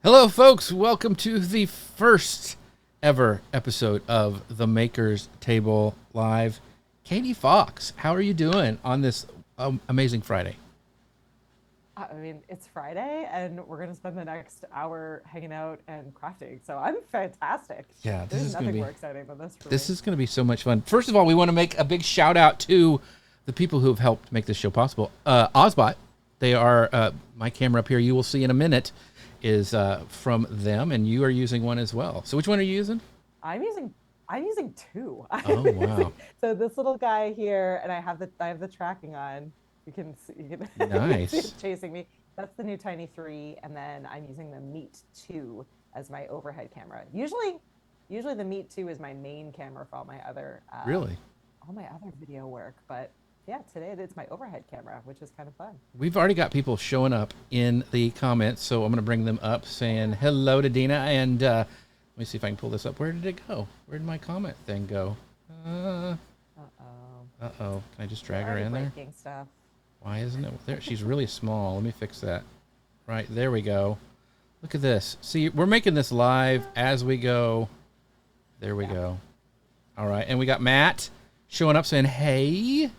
Hello, folks. Welcome to the first ever episode of the Maker's Table Live. Katie Fawkes, how are you doing on this amazing Friday? I mean, it's Friday, and we're going to spend the next hour hanging out and crafting. So I'm fantastic. Yeah, There's nothing more exciting than this for me. this is going to be so much fun. First of all, we want to make a big shout out to the people who have helped make this show possible. Ozbot, they are my camera up here. You will see in a minute is from them, and you are using one as well. So which one are you using? I'm using two. Oh wow! So this little guy here, and I have the tracking on. You can Nice. see it chasing me. That's the new Tiny 3, and then I'm using the Meet 2 as my overhead camera. Usually the Meet 2 is my main camera for all my other Really? all my other video work, but yeah, today it's my overhead camera, which is kind of fun. We've already got people showing up in the comments, so I'm going to bring them up saying hello to Dina. And let me see if I can pull this up. Where did it go? Where did my comment thing go? Uh-oh. Can I just drag her in there? Breaking stuff. Why isn't it there? She's really small. Let me fix that. Right, there we go. Look at this. See, we're making this live as we go. There we go. All right, and we got Matt showing up saying, hey.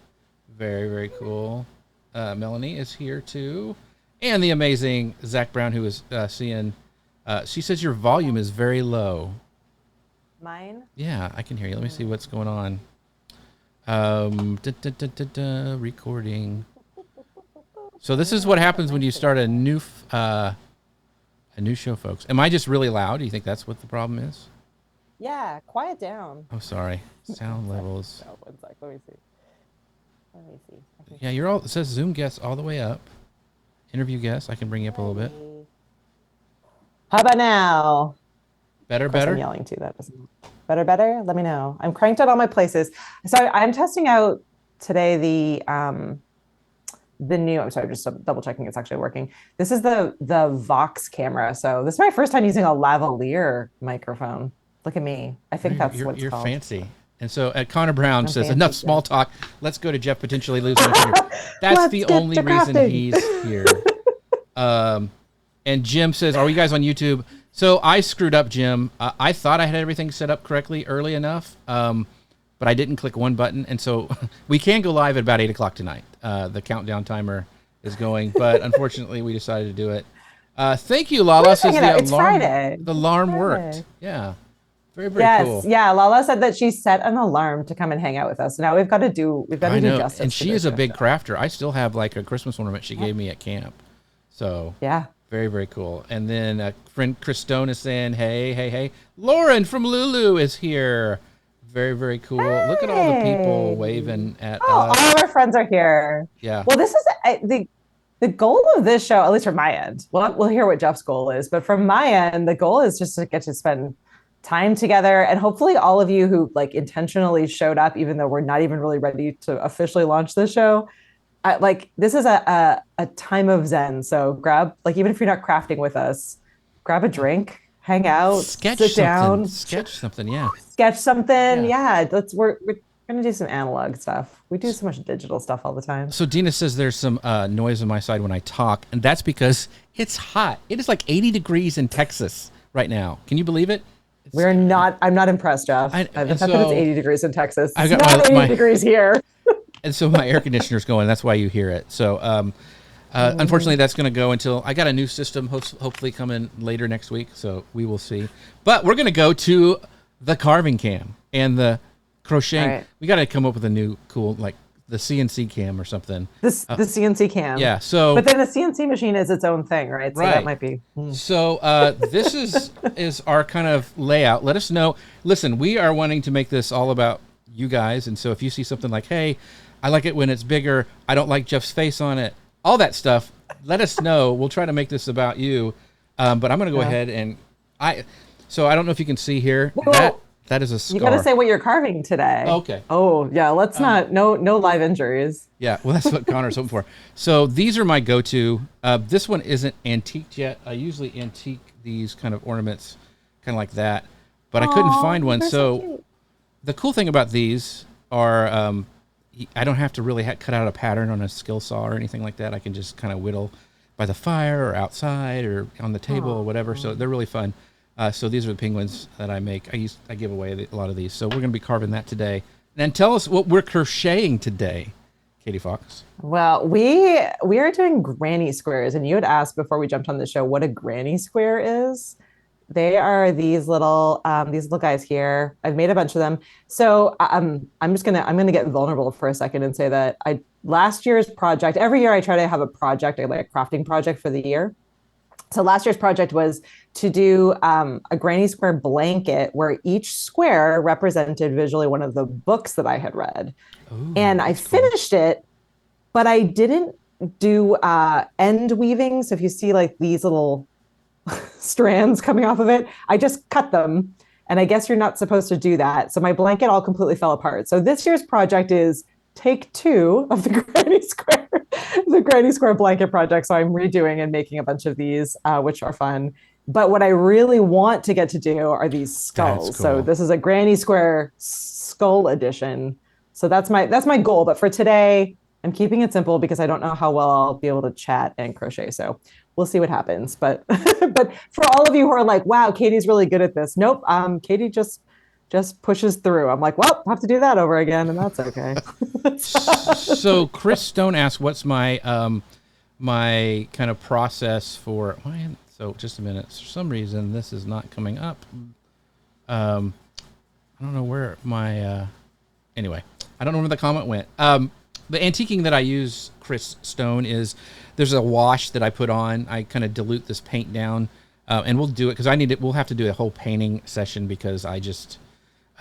Very, very cool. Melanie is here too. And the amazing Zach Brown, who is seeing. She says your volume is very low. Mine? Yeah, I can hear you. Let me see what's going on. Recording. So this is what happens when you start a new show, folks. Am I just really loud? Do you think that's what the problem is? Yeah, quiet down. Oh, sorry. Sound levels. No, one sec. Let me see. Yeah, you're all. It says Zoom guests all the way up. Interview guests. I can bring you up a little bit. How about now? Better. I'm yelling too. That doesn't. Better. Let me know. I'm cranked out all my places. So I'm testing out today the new. I'm sorry, just double checking it's actually working. This is the Vox camera. So this is my first time using a lavalier microphone. Look at me. I think that's what it's called. You're fancy. And so Connor Brown says, enough small talk. Let's go to Jeff potentially losing a finger. That's the only reason he's here. And Jim says, are you guys on YouTube? So I screwed up, Jim. I thought I had everything set up correctly early enough, but I didn't click one button. And so we can go live at about 8 o'clock tonight. The countdown timer is going, but unfortunately we decided to do it. Thank you, Lala. Says the alarm worked. Yeah. Very, very cool. Yeah. Lala said that she set an alarm to come and hang out with us. Now we've got to do justice. And she is a big crafter. I still have like a Christmas ornament she gave me at camp. So yeah, very, very cool. And then friend Chris Stone is saying, hey. Lauren from Lulu is here. Very, very cool. Hey. Look at all the people waving at us. All of our friends are here. Yeah. Well, this is the goal of this show, at least from my end. We'll hear what Jeff's goal is, but from my end, the goal is just to get to spend time together, and hopefully all of you who like intentionally showed up even though we're not even really ready to officially launch the show, this is a time of zen. So grab, like, even if you're not crafting with us, grab a drink, hang out, sit down, sketch something. We're gonna do some analog stuff. We do so much digital stuff all the time. So Dina says there's some noise on my side when I talk, and that's because it's hot. It is like 80 degrees in Texas right now. Can you believe it? I'm not impressed, Jeff. The fact that it's 80 degrees in Texas. I got not 80 degrees here. And so my air conditioner's going. That's why you hear it. So unfortunately, that's going to go until I got a new system hopefully coming later next week. So we will see. But we're going to go to the carving cam and the crocheting. Right. We got to come up with a new cool, like the CNC cam or something. The CNC cam. Yeah. So, but then a CNC machine is its own thing, right? So that might be. So this is our kind of layout. Let us know. Listen, we are wanting to make this all about you guys, and so if you see something like, hey, I like it when it's bigger. I don't like Jeff's face on it. All that stuff. Let us know. We'll try to make this about you. But I'm going to go ahead and So I don't know if you can see here. That is a scar. You got to say what you're carving today. Okay. Oh, yeah. Let's not. No live injuries. Yeah. Well, that's what Connor's hoping for. So these are my go-to. This one isn't antiqued yet. I usually antique these kind of ornaments, kind of like that. But I couldn't find one. So the cool thing about these are I don't have to really cut out a pattern on a skill saw or anything like that. I can just kind of whittle by the fire or outside or on the table or whatever. So they're really fun. So these are the penguins that I make. I give away a lot of these. So we're going to be carving that today. And then tell us what we're crocheting today, Katie Fawkes. Well, we are doing granny squares, and you had asked before we jumped on the show what a granny square is. They are these little guys here. I've made a bunch of them. So I'm gonna get vulnerable for a second and say that last year's project. Every year I try to have a project, like a crafting project for the year. So last year's project was to do a granny square blanket where each square represented visually one of the books that I had read. Ooh, And I finished it, but I didn't do end weaving. So if you see like these little strands coming off of it, I just cut them. And I guess you're not supposed to do that. So my blanket all completely fell apart. So this year's project is take 2 of the granny square blanket project. So I'm redoing and making a bunch of these, which are fun. But what I really want to get to do are these skulls. Cool. So this is a granny square skull edition. So that's my goal. But for today, I'm keeping it simple because I don't know how well I'll be able to chat and crochet. So we'll see what happens. But but for all of you who are like, wow, Katie's really good at this. Nope. Katie just pushes through. I'm like, well, I'll have to do that over again, and that's okay. So Chris Stone asked, what's my my kind of process for so just a minute. For some reason this is not coming up. I don't know where my anyway, I don't know where the comment went. The antiquing that I use, Chris Stone, is there's a wash that I put on. I kind of dilute this paint down, and we'll do it because we'll have to do a whole painting session because I just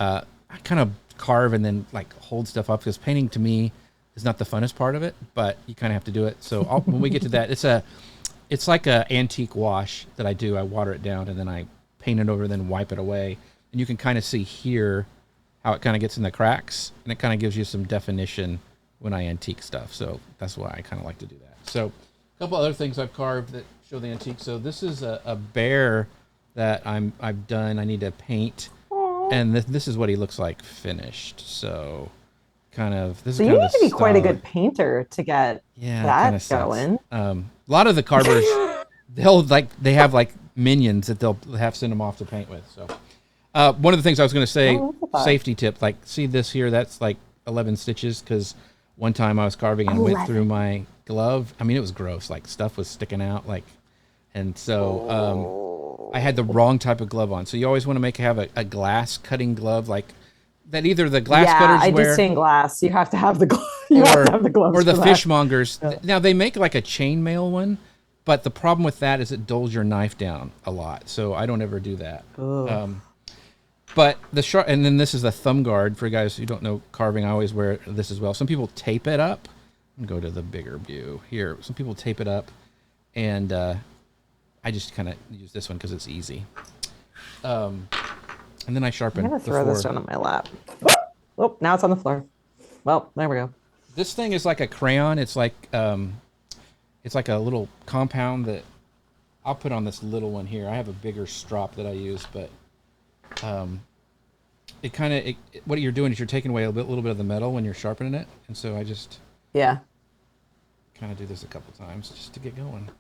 I kind of carve and then like hold stuff up because painting to me is not the funnest part of it, but you kind of have to do it. So when we get to that, it's like a antique wash that I do. I water it down and then I paint it over, then wipe it away, and you can kind of see here how it kind of gets in the cracks, and it kind of gives you some definition when I antique stuff. So that's why I kind of like to do that. So a couple other things I've carved that show the antique. So this is a bear that I've done. I need to paint, and this is what he looks like finished. So kind of this. So you need to be quite a good painter to get that going. A lot of the carvers, they have like minions that they'll have send them off to paint with. So one of the things I was going to say, safety tip, like see this here, that's like 11 stitches because one time I was carving and went through my glove. I mean, it was gross. Like stuff was sticking out. And so I had the wrong type of glove on. So you always want to have a glass cutting glove, like that. Either the glass cutters I do stained glass. You have to have the gloves, or the fishmongers. Yeah. Now they make like a chainmail one, but the problem with that is it dulls your knife down a lot. So I don't ever do that. But and then this is the thumb guard for guys who don't know carving. I always wear this as well. Some people tape it up. I'm gonna go to the bigger view here. Some people tape it up, and I just kind of use this one because it's easy. And then I sharpen. I'm gonna throw this down on my lap. Oh, now it's on the floor. Well, there we go. This thing is like a crayon. It's like a little compound that I'll put on this little one here. I have a bigger strop that I use, but what you're doing is you're taking away a little bit of the metal when you're sharpening it, and so I just kind of do this a couple times just to get going.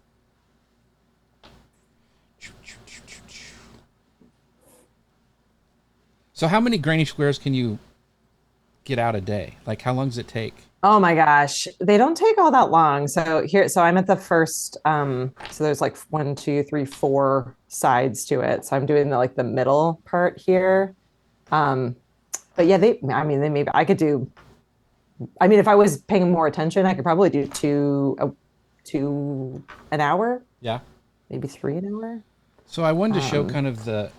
So how many granny squares can you get out a day? Like how long does it take? Oh my gosh, they don't take all that long. So I'm at the first, so there's like 1, 2, 3, 4 sides to it. So I'm doing the middle part here. But yeah, I could do, if I was paying more attention, I could probably do 2 an hour. Yeah. Maybe 3 an hour. So I wanted to show kind of the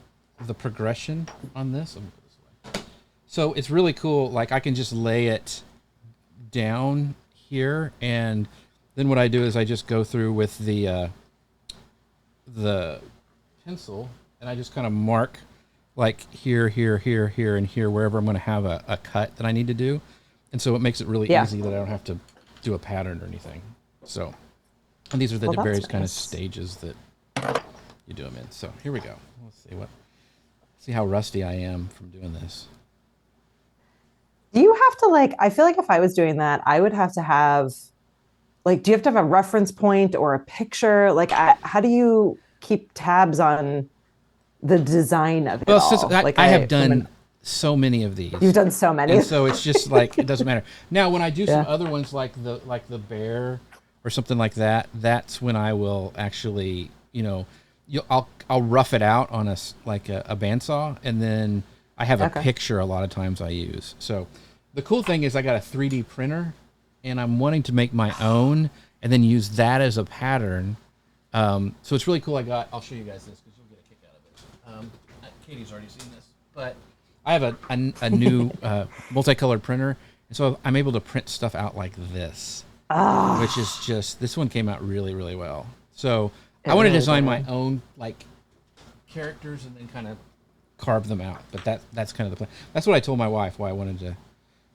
progression on this. So it's really cool. Like I can just lay it down here, and then what I do is I just go through with the pencil, and I just kind of mark like here, here, here, here, and here, wherever I'm going to have a cut that I need to do. And so it makes it really easy that I don't have to do a pattern or anything. So, and these are the various kind of stages that you do them in. So here we go. Let's see how rusty I am from doing this. Do you have to I feel like if I was doing that, I would have to have like, do you have to have a reference point or a picture? Like, how do you keep tabs on the design of it Well, since all? Like I have from done so many of you've these, done so many. and so it's just like it doesn't matter. Now, when I do some Yeah. other ones like the bear or something like that, that's when I will actually, I'll rough it out on like a bandsaw, and then I have a Okay. picture a lot of times I use. So the cool thing is I got a 3D printer, and I'm wanting to make my own, and then use that as a pattern. So it's really cool. I'll show you guys this because you'll get a kick out of it. Katie's already seen this, but I have a new multicolored printer, and so I'm able to print stuff out like this, which is just, this one came out really, really well. So I want to really design did. my own like characters and then kind of carve them out. But that's kind of the plan. That's what I told my wife why I wanted to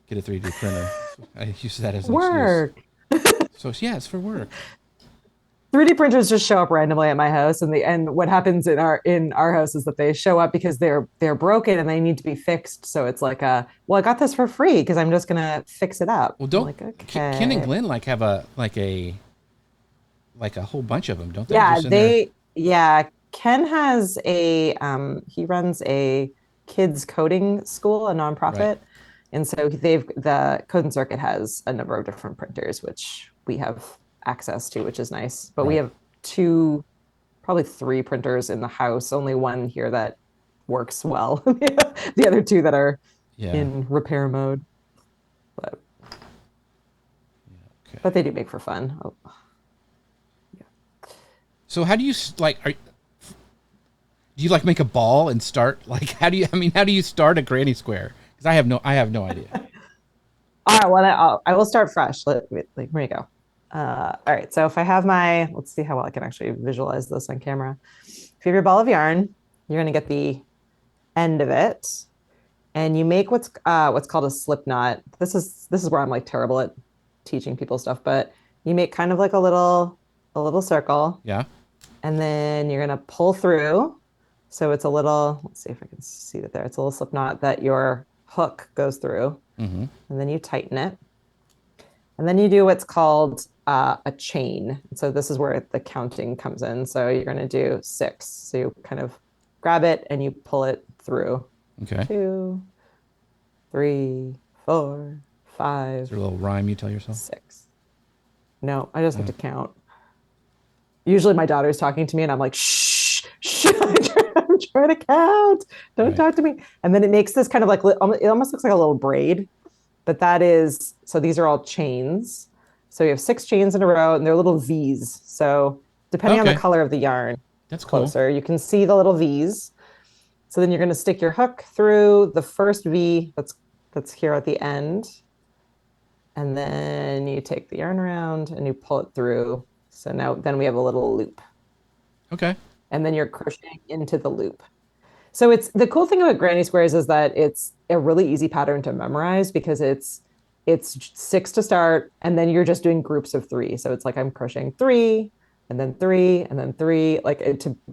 get a 3D printer. I use that as an Work. excuse. So yeah, it's for work. 3D printers just show up randomly at my house, and what happens in our house is that they show up because they're broken and they need to be fixed. So it's like well, I got this for free because I'm just gonna fix it up. Well, I'm don't like, Ken and okay. Glenn have a whole bunch of them, don't they? Yeah, Just in there, yeah. Ken has he runs a kids coding school, a right? nonprofit. And so the Code and Circuit has a number of different printers, which we have access to, which is nice. But we Right. have probably three printers in the house, only one here that works well. The other two that are Yeah. in repair mode. But Okay. but they do make for fun. Oh, So how do you do you like make a ball and start like how do you start a granny square? Because I have no idea. all right, well, I will start fresh. Here we go. All right, so if I have let's see how well I can actually visualize this on camera. If you have your ball of yarn, you're going to get the end of it, and you make what's called a slip knot. This is where I'm like terrible at teaching people stuff, but you make kind of like a little circle, Yeah. and then you're going to pull through. So it's a little, let's see if I can see that there. It's a little slip knot that your hook goes through, Mm-hmm. and then you tighten it. And then you do what's called a chain. So this is where the counting comes in. So you're going to do 6. So you kind of grab it and you pull it through. Okay. 2, 3, 4, Is 5, there a little rhyme you tell yourself? 6. No, I just have to count. Usually my daughter's talking to me and I'm like, shh, shh, I'm trying to count. Don't Right. talk to me. And then it makes this kind of like, it almost looks like a little braid. But so these are all chains. So you have 6 chains in a row and they're little V's. So depending on the Okay. color of the yarn, That's cool. closer, you can see the little V's. So then you're going to stick your hook through the first V that's here at the end. And then you take the yarn around and you pull it through. So then we have a little loop. Okay. And then you're crocheting into the loop. So it's the cool thing about granny squares is that it's a really easy pattern to memorize because it's 6 to start and then you're just doing groups of 3. So it's like I'm crocheting 3 and then 3 and then 3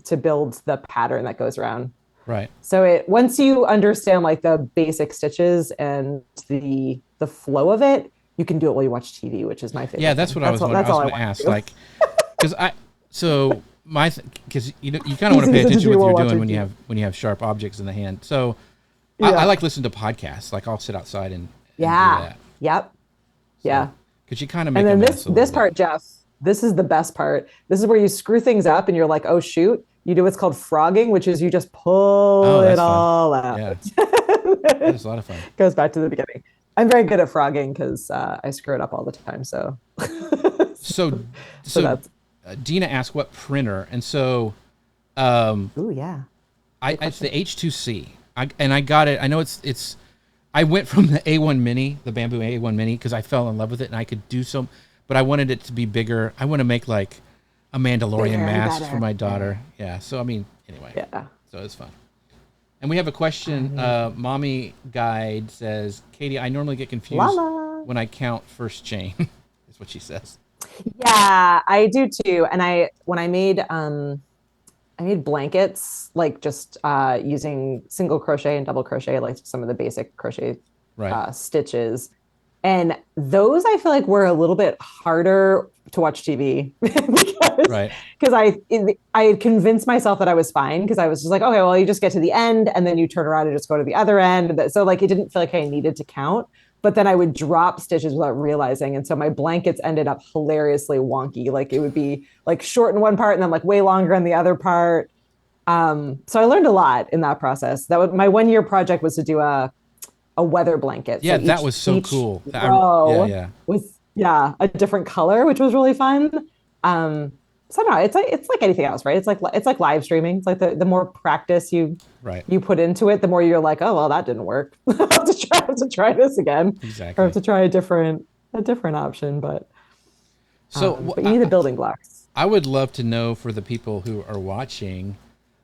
to build the pattern that goes around. Right. So once you understand like the basic stitches and the flow of it, you can do it while you watch TV, which is my favorite. Yeah, that's thing. what I was wondering. That's I was all I going to want ask, to do. like, because because you kind of want to pay Easy to attention do to what while you're doing watching when you have sharp objects in the hand. So Yeah. I like listen to podcasts. Like I'll sit outside and do Yeah. that. Yep. Yeah. Because you kind of make And a then mess a this little part, bit. Jeff, this is the best part. This is where you screw things up and you're like, oh shoot. You do what's called frogging, which is you just pull Oh, it that's fun. all out. Yeah, that is a lot of fun. Goes back to the beginning. I'm very good at frogging because I screw it up all the time. So So, so so that's Dina asked what printer, and so ooh yeah. it's the H2C. I got it. I know it's. I went from the A1 Mini, the bamboo A1 Mini, because I fell in love with it and I could do some, but I wanted it to be bigger. I want to make like a Mandalorian Bigger and mask better. for my daughter. Yeah. So I mean, anyway. Yeah. So it's fun. And we have a question. Mommy Guide says, Katie, I normally get confused Lala. when I count first chain. Is what she says. Yeah, I do too. And when I made blankets like just using single crochet and double crochet, like some of the basic crochet Right. stitches. And those I feel like were a little bit harder to watch TV because Right. I had convinced myself that I was fine because I was just like, okay, well, you just get to the end and then you turn around and just go to the other end. So like it didn't feel like I needed to count, but then I would drop stitches without realizing. And so my blankets ended up hilariously wonky. Like it would be like short in one part and then like way longer in the other part. So I learned a lot in that process. That was my 1 year project was to do a weather blanket. Yeah, So that each was so each cool. Yeah, row yeah. was a different color, which was really fun. So no, it's like anything else, right? It's like live streaming. It's like the more practice Right. you put into it, the more you're like, oh well, that didn't work. I have to try this again, or have Exactly. to try a different option. So But you need the building blocks. I would love to know for the people who are watching,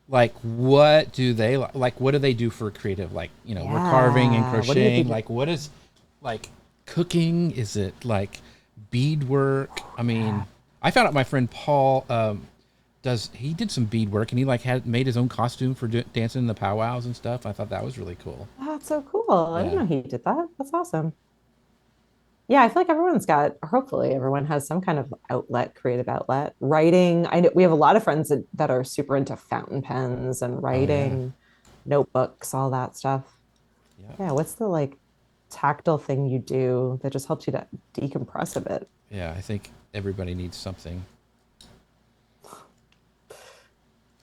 like, what do they like? What do they do for creative? Like, we're carving and Yeah. What do you crocheting. think? Like, what is like cooking? Is it like beadwork? I Yeah. mean, I found out my friend Paul he did some beadwork and he like had made his own costume for dancing in the powwows and stuff. I thought that was really cool. Oh, that's so cool. I didn't Yeah. know he did that. That's awesome. Yeah, I feel like hopefully everyone has some kind of outlet, creative outlet. Writing. I know we have a lot of friends that are super into fountain pens and Oh yeah. writing, notebooks, all that stuff. Yeah. Yeah, what's the like tactile thing you do that just helps you to decompress a bit? Yeah. I think everybody needs something.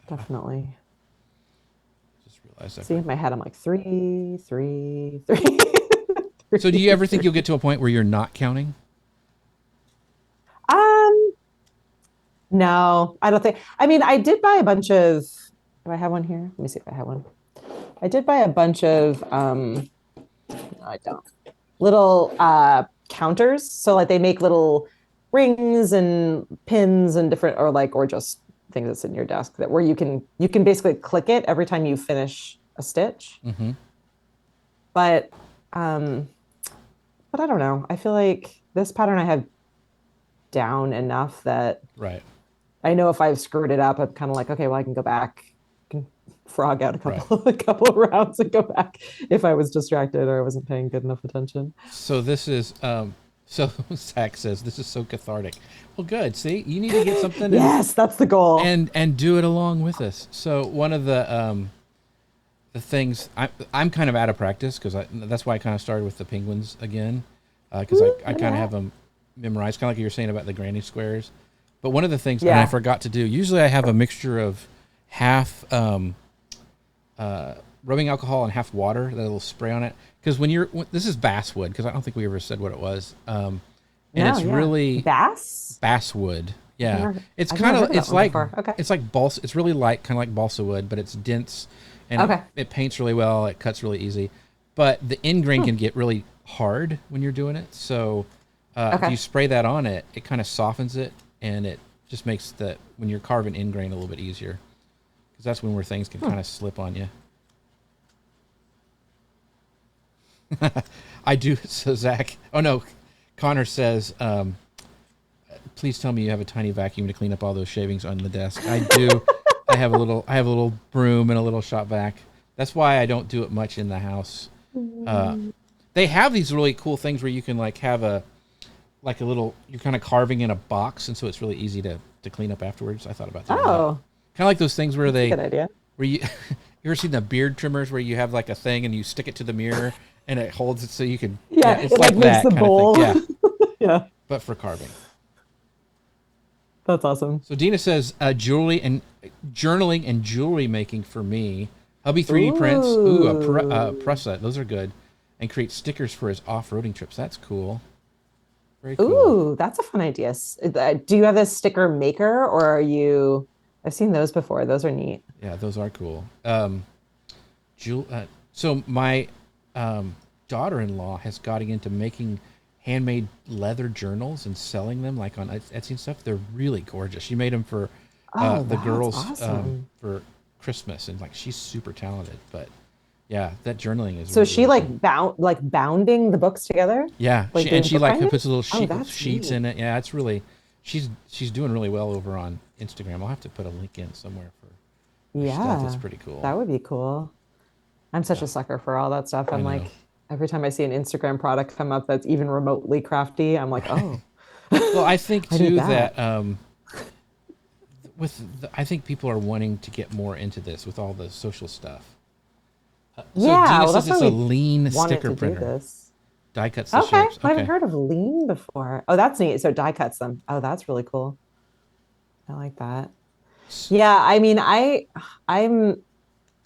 Definitely. Just realized I See, in forgot. my head, I'm like three, three, three, So do you three, ever think you'll get three. to a point where you're not counting? Um, no, I don't think. I mean, I did buy a bunch of. Do I have one here? Let me see if I have one. I did buy a bunch of no, I don't. Little counters. So like they make little rings and pins and different or just things that sit in your desk that where you can basically click it every time you finish a stitch. Mm-hmm. But um but I don't know. I feel like this pattern I have down enough that Right. I know if I've screwed it up, I'm kind of like, okay, well, I can go back, I can frog out a Right. couple a couple of rounds and go back if I was distracted or I wasn't paying good enough attention. So this is so Zach says this is so cathartic. Well, good. See, you need to get something Yes, that's the goal. and do it along with us. So one of the things I'm kind of out of practice because that's why I kind of started with the penguins again because I kind of have them memorized, kind of like you were saying about the granny squares. But one of the things, and I Yeah. forgot to do. Usually, I have a mixture of half rubbing alcohol and half water, that little spray on it. Because this is basswood, because I don't think we ever said what it was. And No, it's yeah. really Bass? basswood. Yeah, it's I've never kind heard of of that one before. Okay. it's like balsa. It's really light, kind of like balsa wood, but it's dense, and Okay. it paints really well. It cuts really easy, but the end grain Hmm. can get really hard when you're doing it. So if Okay. you spray that on it, it kind of softens it, and it just makes when you're carving end grain a little bit easier, because that's where things can kind of slip on you. I do. So Zach, oh no, Connor says, please tell me you have a tiny vacuum to clean up all those shavings on the desk. I do. I have a little broom and a little shop vac. That's why I don't do it much in the house. Uh, they have these really cool things where you can like have a little, you're kind of carving in a box, and so it's really easy to clean up afterwards. I thought about doing that. Oh, Kind of like those things where that's a good idea. you you ever seen the beard trimmers where you have like a thing and you stick it to the mirror and it holds it so you can, Yeah, it's it like like makes that the kind of thing. bowl. Yeah, Yeah, but for carving. that's awesome. So Dina says jewelry and journaling and jewelry making for me. Hubby 3D prints. Ooh, a Ooh. press set. Those are good. And create stickers for his off-roading trips. That's cool. Very cool. Ooh, that's a fun idea. Do you have a sticker maker or are you? I've seen those before. Those are neat. Yeah, those are cool. Jewel. So my daughter-in-law has gotten into making handmade leather journals and selling them like on Etsy and stuff. They're really gorgeous. She made them for Oh, the that's girls awesome. for Christmas, and like she's super talented. But yeah, that journaling is So really is she really cool. bounding the books together, Yeah, like doing she book like binding? puts little Oh, that's sheets neat. in it. Yeah, it's really she's doing really well over on Instagram. I'll have to put a link in somewhere for her stuff. It's Yeah, pretty cool. that would be cool. I'm such Yeah, a sucker for all that stuff. I I'm like, know. every time I see an Instagram product come up that's even remotely crafty, I'm like, oh, Well, I think I need too that. that I think people are wanting to get more into this with all the social stuff. So Yeah, Dina well, says that's why it's a we lean wanted sticker to do printer. this. Die cuts the Okay, shapes. I haven't Okay. heard of lean before. Oh, that's neat. So die cuts them. Oh, that's really cool. I like that. S- Yeah, I mean, I'm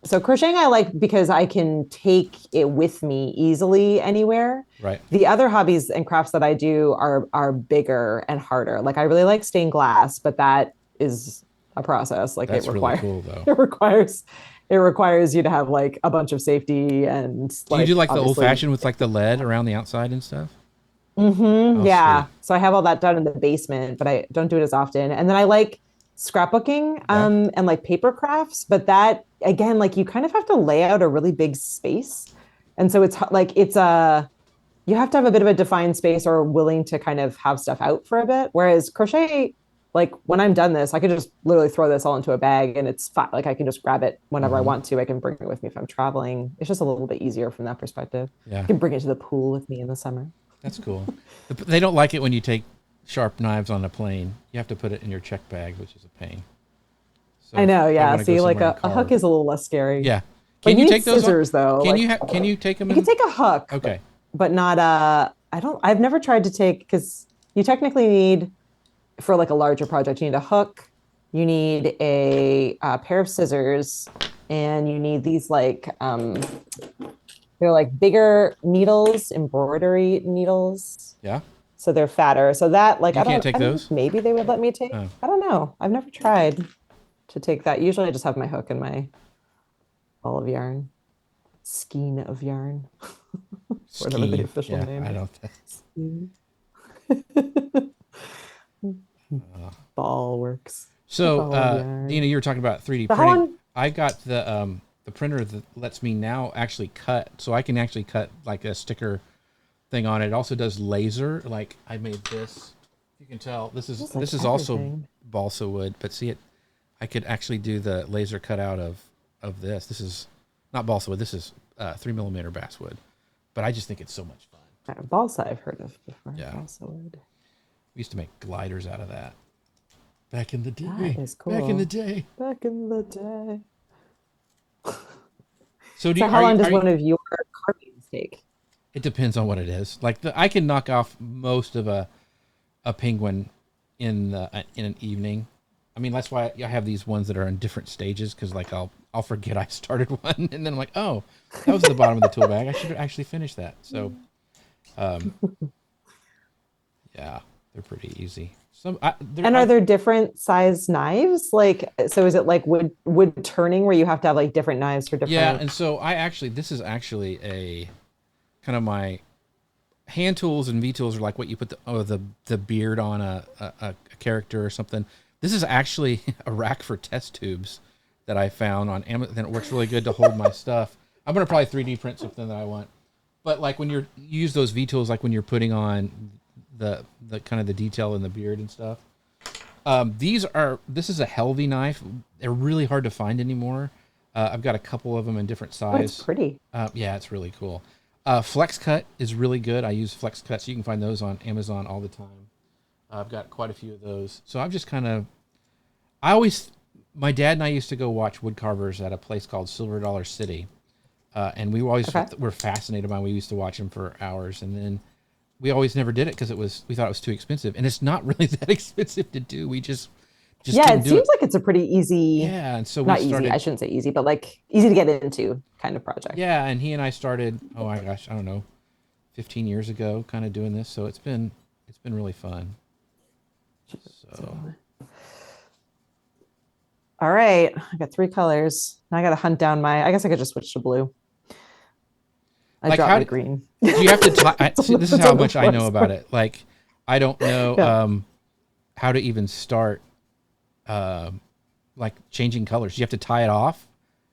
so crocheting I like because I can take it with me easily anywhere. Right. The other hobbies and crafts that I do are bigger and harder. Like I really like stained glass, but that is a process. Like That's really cool though. it requires it requires you to have like a bunch of safety and Do you do like like the old obviously. fashioned with like the lead around the outside and stuff? Hmm, Oh, yeah. sweet. So I have all that done in the basement, but I don't do it as often. And then I like scrapbooking Yeah. and like paper crafts, but that again, like you kind of have to lay out a really big space. And so like it's a you have to have a bit of a defined space or willing to kind of have stuff out for a bit. Whereas crochet, like when I'm done this, I could just literally throw this all into a bag and it's fine. Like I can just grab it whenever I Mm-hmm. want to. I can bring it with me if I'm traveling. It's just a little bit easier from that perspective. Yeah. I can bring it to the pool with me in the summer. That's cool. They don't like it when you take sharp knives on a plane. You have to put it in your check bag, which is a pain. So I know, if I yeah. want to go See, like somewhere and a hook carve, is a little less scary. yeah. Like Can you you need take those on? scissors though. Like Can you take them you can in? take a hook, Okay. but not I don't I've never tried to take because you technically need for like a larger project, you need a hook, you need a pair of scissors, and you need these like they're like bigger needles, embroidery needles. Yeah. So they're fatter. So that like You can't take I don't think those. maybe they would let me take. Oh. I don't know. I've never tried to take that. Usually I just have my hook and my ball of yarn, skein of yarn, whatever the Skein. official Yeah. name I is. don't. Skein. Uh, Ball works. so, Ball of Dina, yarn. you were talking about 3D So how printing. long? I got the printer that lets me now actually cut, so I can actually cut like a sticker thing on it. It also does laser. Like I made this. You can tell Just like this is also everything. balsa wood, but see it. I could actually do the laser cutout of this. This is not balsa wood. This is 3mm basswood, but I just think it's so much fun. Balsa I've heard of before. Yeah, Balsa wood. we used to make gliders out of that back in the That day. is Back in the cool. day. Back in the day. So So how long does are you? one of your carvings take? It depends on what it is. Like I can knock off most of a penguin in an evening. I mean, that's why I have these ones that are in different stages because like I'll forget I started one and then I'm like, oh, that was at the bottom of the tool bag. I should have actually finished that. So, um, yeah, they're pretty easy. And are there different size knives? Like, so is it like wood turning where you have to have like different knives for yeah, different? and so this is actually a kind of my hand tools and V tools are like what you put the beard on a character or something. This is actually a rack for test tubes that I found on Amazon. It works really good to hold my stuff. I'm gonna probably 3D print something that I want. But like when you use those V tools, like when you're putting on the kind of the detail in the beard and stuff. This is a Helvy knife. They're really hard to find anymore. I've got a couple of them in different Oh, it's size. pretty. Yeah, it's really cool. Flex Cut is really good. I use Flex Cuts. You can find those on Amazon all the time. I've got quite a few of those. So I'm just kind of, my dad and I used to go watch wood carvers at a place called Silver Dollar City. And we always Okay. were fascinated by. We used to watch them for hours, and then we always never did it because we thought it was too expensive, and it's not really that expensive to do. We just Yeah, didn't it do it. seems like it's a pretty easy, Yeah, and so we not easy, I started. shouldn't say easy, but like easy to get into kind of project. Yeah, and he and I started. Oh my gosh, I don't know, 15 years ago, kind of doing this. So it's been really fun. So All right, I got three colors. Now I got to hunt down I guess I could just switch to blue. I like dropped how my green. do you have to tie? See, this is It's how on the much I floor know about it. Like I don't know Yeah. how to even start like changing colors. You have to tie it off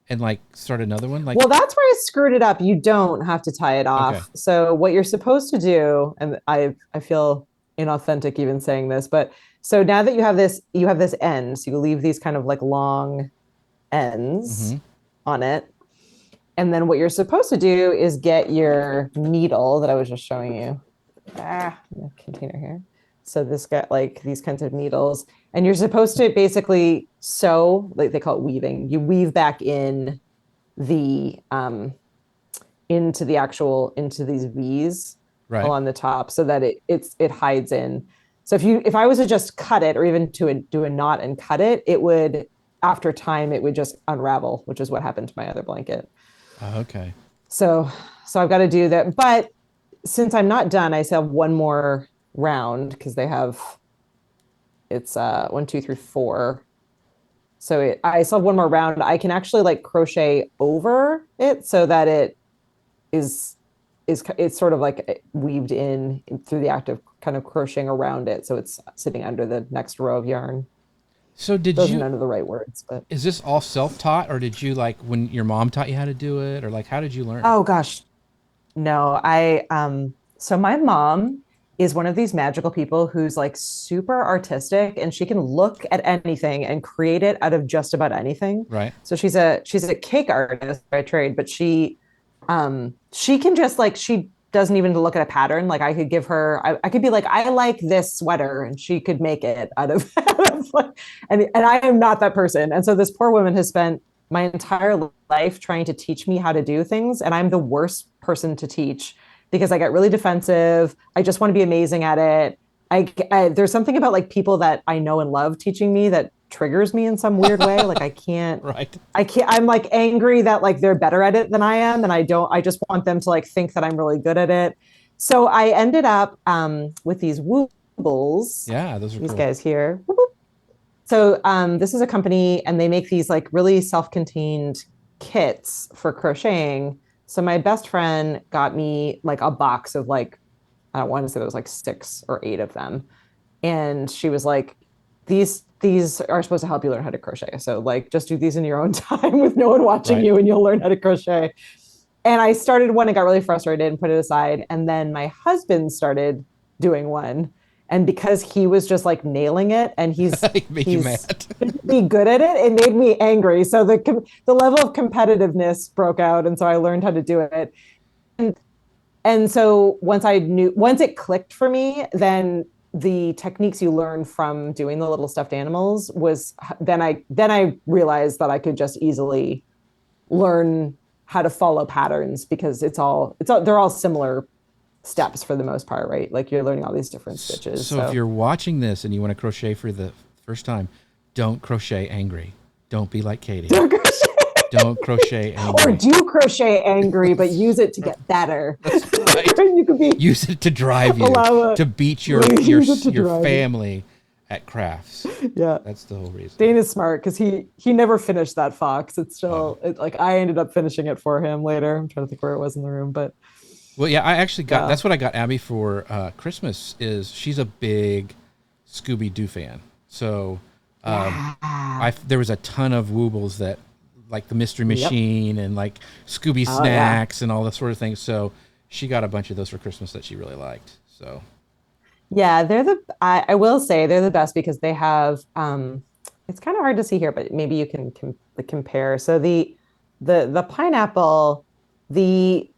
and like start another one. Like Well, that's where I screwed it up. You don't have to tie it okay, off. So what you're supposed to do, and I feel inauthentic even saying this, but so now that you have this end. So you leave these kind of like long ends mm-hmm. on it. And then what you're supposed to do is get your needle that I was just showing you. The container here. So this got like these kinds of needles, and you're supposed to basically sew, like they call it weaving. You weave back in the into these V's Right. along the top so that it hides in. So if I was to just cut it or even do a knot and cut it, it would, after time, it would just unravel, which is what happened to my other blanket. Okay. So I've got to do that. But since I'm not done, I still have one more round because it's 1, 2, 3, 4. So I still have one more round. I can actually like crochet over it so that it's sort of like weaved in through the act of kind of crocheting around it. So it's sitting under the next row of yarn. So Those are none of the right words, but is this all self-taught, or did you like when your mom taught you how to do it, or like how did you learn? oh gosh, no, so my mom is one of these magical people who's like super artistic and she can look at anything and create it out of just about anything. Right. So she's a cake artist by trade, but she can just like, she doesn't even look at a pattern. Like I could give her, I could be like, I like this sweater, and she could make it out of, and I am not that person. And so this poor woman has spent my entire life trying to teach me how to do things. And I'm the worst person to teach because I get really defensive. I just want to be amazing at it. There's something about like people that I know and love teaching me that triggers me in some weird way. Like I can't, Right. I'm like angry that like they're better at it than I am. And I just want them to like think that I'm really good at it. So I ended up with these woobles. Yeah, those are these cool. guys here. So this is a company and they make these like really self-contained kits for crocheting. So my best friend got me like a box of like, I don't want to say there was like 6 or 8 of them. And she was like, these are supposed to help you learn how to crochet. So like just do these in your own time with no one watching you and you'll learn how to crochet. And I started one and got really frustrated and put it aside. And then my husband started doing one. And because he was just like nailing it and he's you mad. be good at it, it made me angry. So the level of competitiveness broke out. And so I learned how to do it. And so once it clicked for me, then the techniques you learn from doing the little stuffed animals then I realized that I could just easily learn how to follow patterns because they're all similar steps for the most part, right? Like you're learning all these different stitches. So if you're watching this and you want to crochet for the first time, don't crochet angry. Don't be like Katie. Don't crochet angry. Or do crochet angry, but use it to get better. That's right. You could use it to drive you, to beat your family at crafts. Yeah. That's the whole reason. Dane is smart because he never finished that fox. It's still like I ended up finishing it for him later. I'm trying to think where it was in the room, but well, yeah, I actually that's what I got Abby for Christmas. Is she's a big Scooby-Doo fan. So there was a ton of woobles that like the Mystery Machine and like Scooby Snacks and all that sort of things. So she got a bunch of those for Christmas that she really liked. So yeah, I will say they're the best because they have it's kind of hard to see here, but maybe you can compare. So the pineapple, the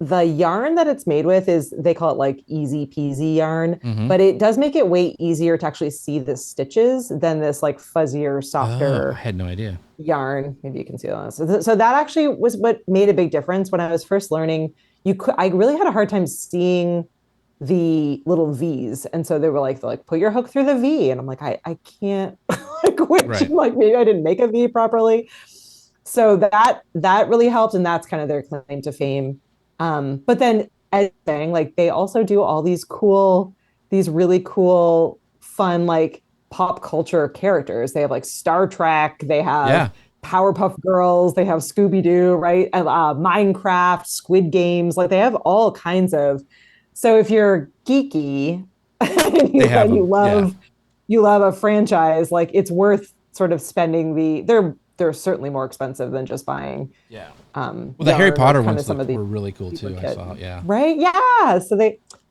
yarn that it's made with is, they call it like easy peasy yarn, but it does make it way easier to actually see the stitches than this like fuzzier, softer. I had no idea. Yarn. Maybe you can see that. So that actually was what made a big difference when I was first learning. I really had a hard time seeing the little V's. And so they were like, put your hook through the V. And I'm like, I can't like maybe I didn't make a V properly. So that really helped. And that's kind of their claim to fame. But then as saying, like they also do all these really cool, fun, like pop culture characters. They have like Star Trek, they have Powerpuff Girls, they have Scooby-Doo, right? And, Minecraft, Squid Games, like they have all kinds of. So if you're geeky and you love a franchise, like it's worth sort of spending they're certainly more expensive than just buying. Yeah. Well, the Harry Potter ones were really cool too. I saw, Right. Yeah. So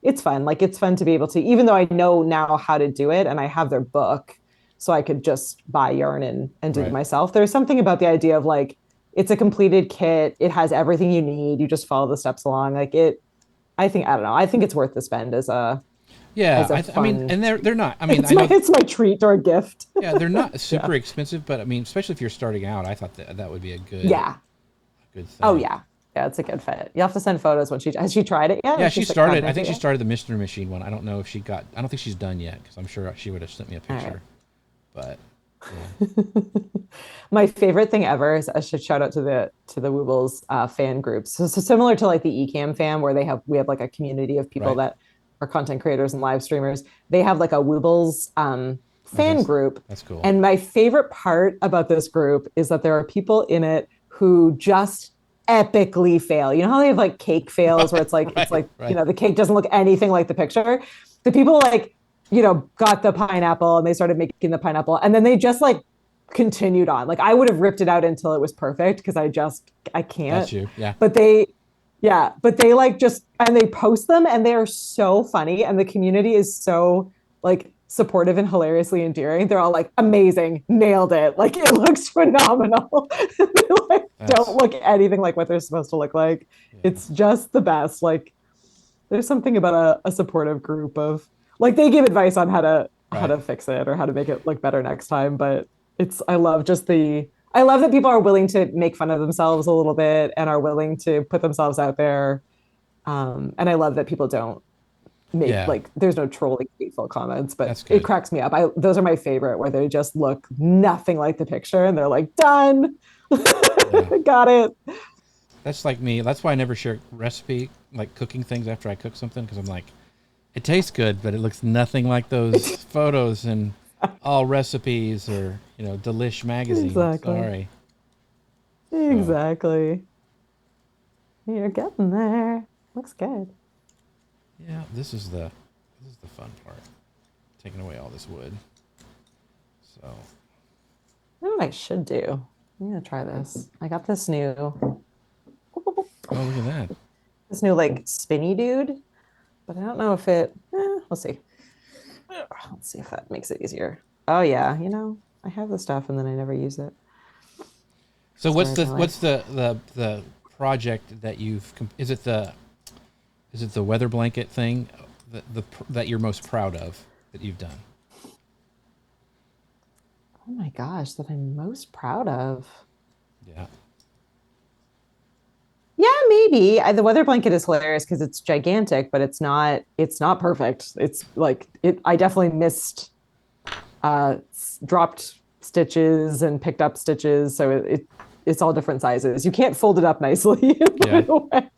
it's fun. Like it's fun to be able to, even though I know now how to do it and I have their book, so I could just buy yarn and do it myself. There's something about the idea of like it's a completed kit. It has everything you need. You just follow the steps along. Like it, I don't know. I think it's worth the spend Yeah, as a I mean, fun. and they're not. I mean, It's I my know. it's my treat or a gift. Yeah, they're not Yeah. super expensive, but I mean, especially if you're starting out, I thought that that would be a Yeah. good Oh thing. yeah. Yeah, it's a good fit. You have to send photos when she has she tried it yet? Yeah, Has she she tried started. I make think it she yet? started the mystery machine one. I don't know if she got. I don't think she's done yet because I'm sure she would have sent me a All right. picture. But yeah, My favorite thing ever is I should shout out to the Woobles fan groups. So similar to like the Ecamm fam where we have like a community of people right. that are content creators and live streamers. They have like a Woobles Oh, fan group. that's cool. And my favorite part about this group is that there are people in it who just epically fail. You know how they have like cake fails where it's Right, like, you right. know, the cake doesn't look anything like the picture. The people like, you know, got the pineapple and they started making the pineapple and then they just like continued on. Like I would have ripped it out until it was perfect because I That's can't. you. Yeah. But they yeah, but they like just and they post them and they are so funny and the community is so like supportive and hilariously endearing. They're all like amazing, nailed it. Like it looks phenomenal. They like don't That's look anything like what they're supposed to look like. yeah. It's just the best. Like there's something about a supportive group of like they give advice on how Right. to fix it or how to make it look better next time. But it's I love that people are willing to make fun of themselves a little bit and are willing to put themselves out there. And I love that people don't make Yeah. like there's no trolling hateful comments, but That's it good. cracks me up. I those are my favorite where they just look nothing like the picture and they're like done. Yeah. Got it. That's like me. That's why I never share recipe, like cooking things after I cook something, because I'm like, it tastes good, but it looks nothing like those photos and all recipes or Delish magazine. Exactly. Sorry. So Exactly. You're getting there. Looks good. yeah, this is the fun part. Taking away all this wood. So You know what I should do? I'm gonna try this. I got oh, look at that. this new like spinny dude, but I don't know if it. Let's see. Let's see if that makes it easier. Oh yeah, you know I have the stuff and then I never use it. So Story of my what's life. the project that is it the weather blanket thing that you're most proud of that you've done? Oh my gosh, that I'm most proud of. Yeah. Yeah, maybe. The weather blanket is hilarious because it's gigantic, but it's not perfect. It's like it I definitely missed dropped stitches and picked up stitches. So it's all different sizes. You can't fold it up nicely, by Yeah. the way.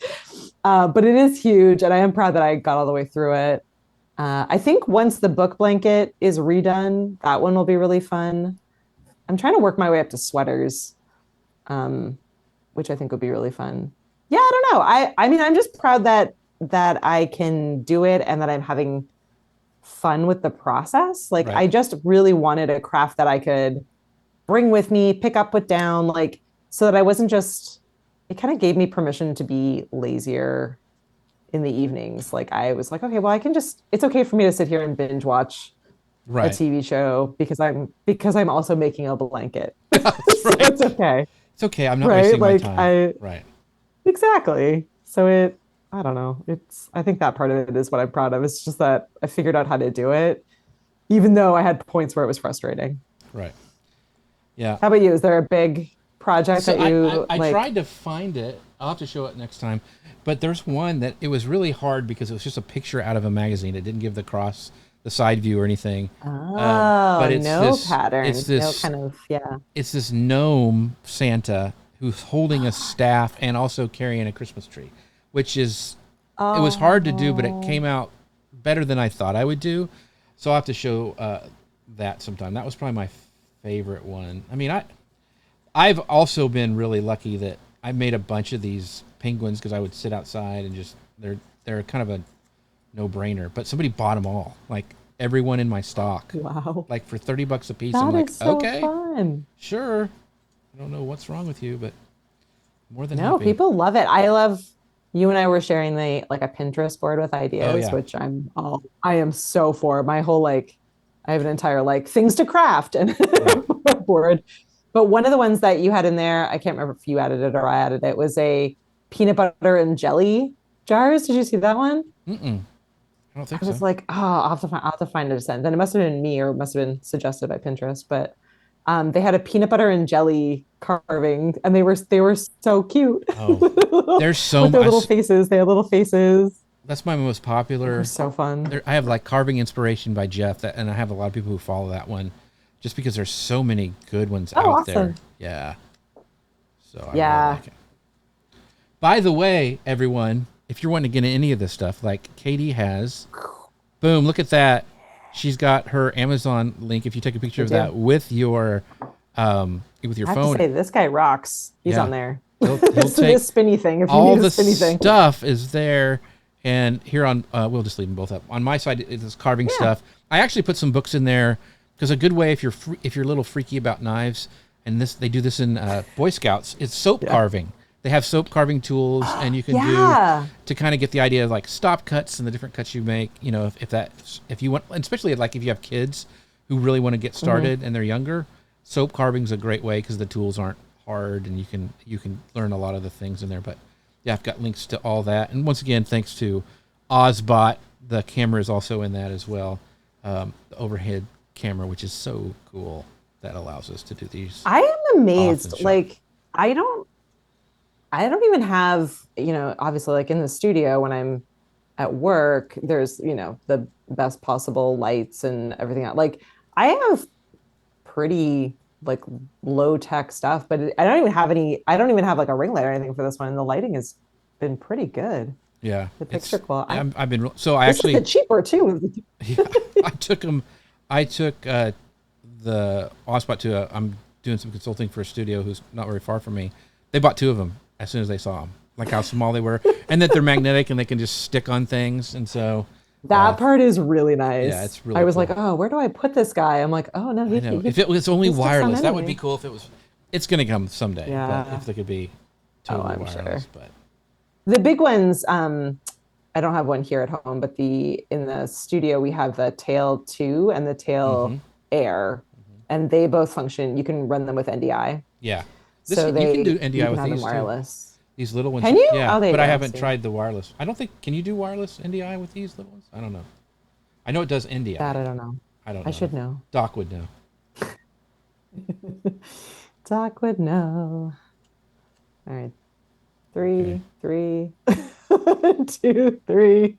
But it is huge, and I am proud that I got all the way through it. I think once the book blanket is redone, that one will be really fun. I'm trying to work my way up to sweaters, um, which I think would be really fun. Yeah, I don't know. I mean, I'm just proud that I can do it and that I'm having fun with the process. Like Right. I just really wanted a craft that I could bring with me, pick up, put down, like so that I wasn't just it kind of gave me permission to be lazier in the evenings. Like I was like, okay, well, I can just it's okay for me to sit here and binge watch a Right. TV show because I'm also making a blanket. That's So it's right. okay. It's okay. I'm not Right? wasting my Like time. I Right. exactly. So I don't know. I think that part of it is what I'm proud of. It's just that I figured out how to do it, even though I had points where it was frustrating. Right. Yeah. How about you? Is there a big project So that you I like? tried to find it. I'll have to show it next time. But there's one that it was really hard because it was just a picture out of a magazine. It didn't give the side view or anything. Oh, But no pattern, no kind of, yeah. it's this gnome Santa who's holding a staff and also carrying a Christmas tree, which is it was hard to do, but it Oh, came out better than I thought I would do. So I'll have to show that sometime. That was probably my favorite one. I mean, I've also been really lucky that I made a bunch of these penguins because I would sit outside and just they're kind of a no brainer. But somebody bought them all, like everyone in my stock, wow. like for $30 a piece. I'm That like, is so okay, fun. sure. I don't know what's wrong with you, but more than No, happy. people love it. I love you and I were sharing the like a Pinterest board with Oh ideas, yeah, which I am so for. My whole like I have an entire like things to craft and yeah, board. But one of the ones that you had in there, I can't remember if you added it or I added it, was a peanut butter and jelly jars. Did you see that one? Mm-mm. I don't think I was so. like, oh, I'll have to find it a send. Then it must have been me or it must have been suggested by Pinterest. But they had a peanut butter and jelly carving, and they were so cute Oh, there's so with their little much. faces. They had little faces. That's my most They were popular. so fun. I have like carving inspiration by Jeff, and I have a lot of people who follow that one, just because there's so many good ones Oh, out there. awesome. Yeah, so I really Yeah. like it. By the way, everyone, if you're wanting to get any of this stuff, like Katie has, boom, look at that. She's got her Amazon link. If you take a picture I of do. that with your I have to phone, say, this guy rocks. He's yeah, on there. he'll this, take this spinny thing. If you all need a the spinny thing. stuff is there. And here on, we'll just leave them both up. On my side, it's carving Yeah. stuff. I actually put some books in there because a good way if you're a little freaky about knives, and they do this in Boy Scouts, it's soap carving. They have soap carving tools, and you can Yeah. do to kind of get the idea of like stop cuts and the different cuts you make. You know, if you want, especially like if you have kids who really want to get started and they're younger, soap carving's a great way because the tools aren't hard and you can learn a lot of the things in there. But yeah, I've got links to all that. And once again, thanks to Ozbot, the camera is also in that as well. The overhead camera, which is so cool, that allows us to do these. I am amazed. Awesome. Like, I don't even have, obviously like in the studio when I'm at work, there's, the best possible lights and everything else. Like I have pretty like low tech stuff, but I don't even have like a ring light or anything for this one. And the lighting has been pretty good. Yeah, The picture quality. I've been so I This actually is cheaper too. yeah, I took the Ozbot to I'm doing some consulting for a studio who's not very far from me. They bought two of them as soon as they saw them, like how small they were, and that they're magnetic and they can just stick on things. And so That part is really nice. Yeah, it's really I was cool. like, oh, where do I put this guy? I'm like, oh no, I know if it was only he sticks on wireless, that would be anyway. cool. If it was, it's gonna come someday. But Yeah. if they could be Oh, totally I'm wireless, sure. but The big ones, I don't have one here at home, but in the studio we have the Tail 2 and the Tail Air, and they both function. You can run them with NDI, yeah, so you can do you NDI can with have them these too. wireless. These little ones, Can you? yeah, Oh, there you but I go. haven't See. tried the wireless. I don't think can you do wireless NDI with these little ones? I don't know. I know it does NDI. That I don't know. I don't know. I should know. Doc would know. Doc would know. All right. Okay. 3, 2, 3.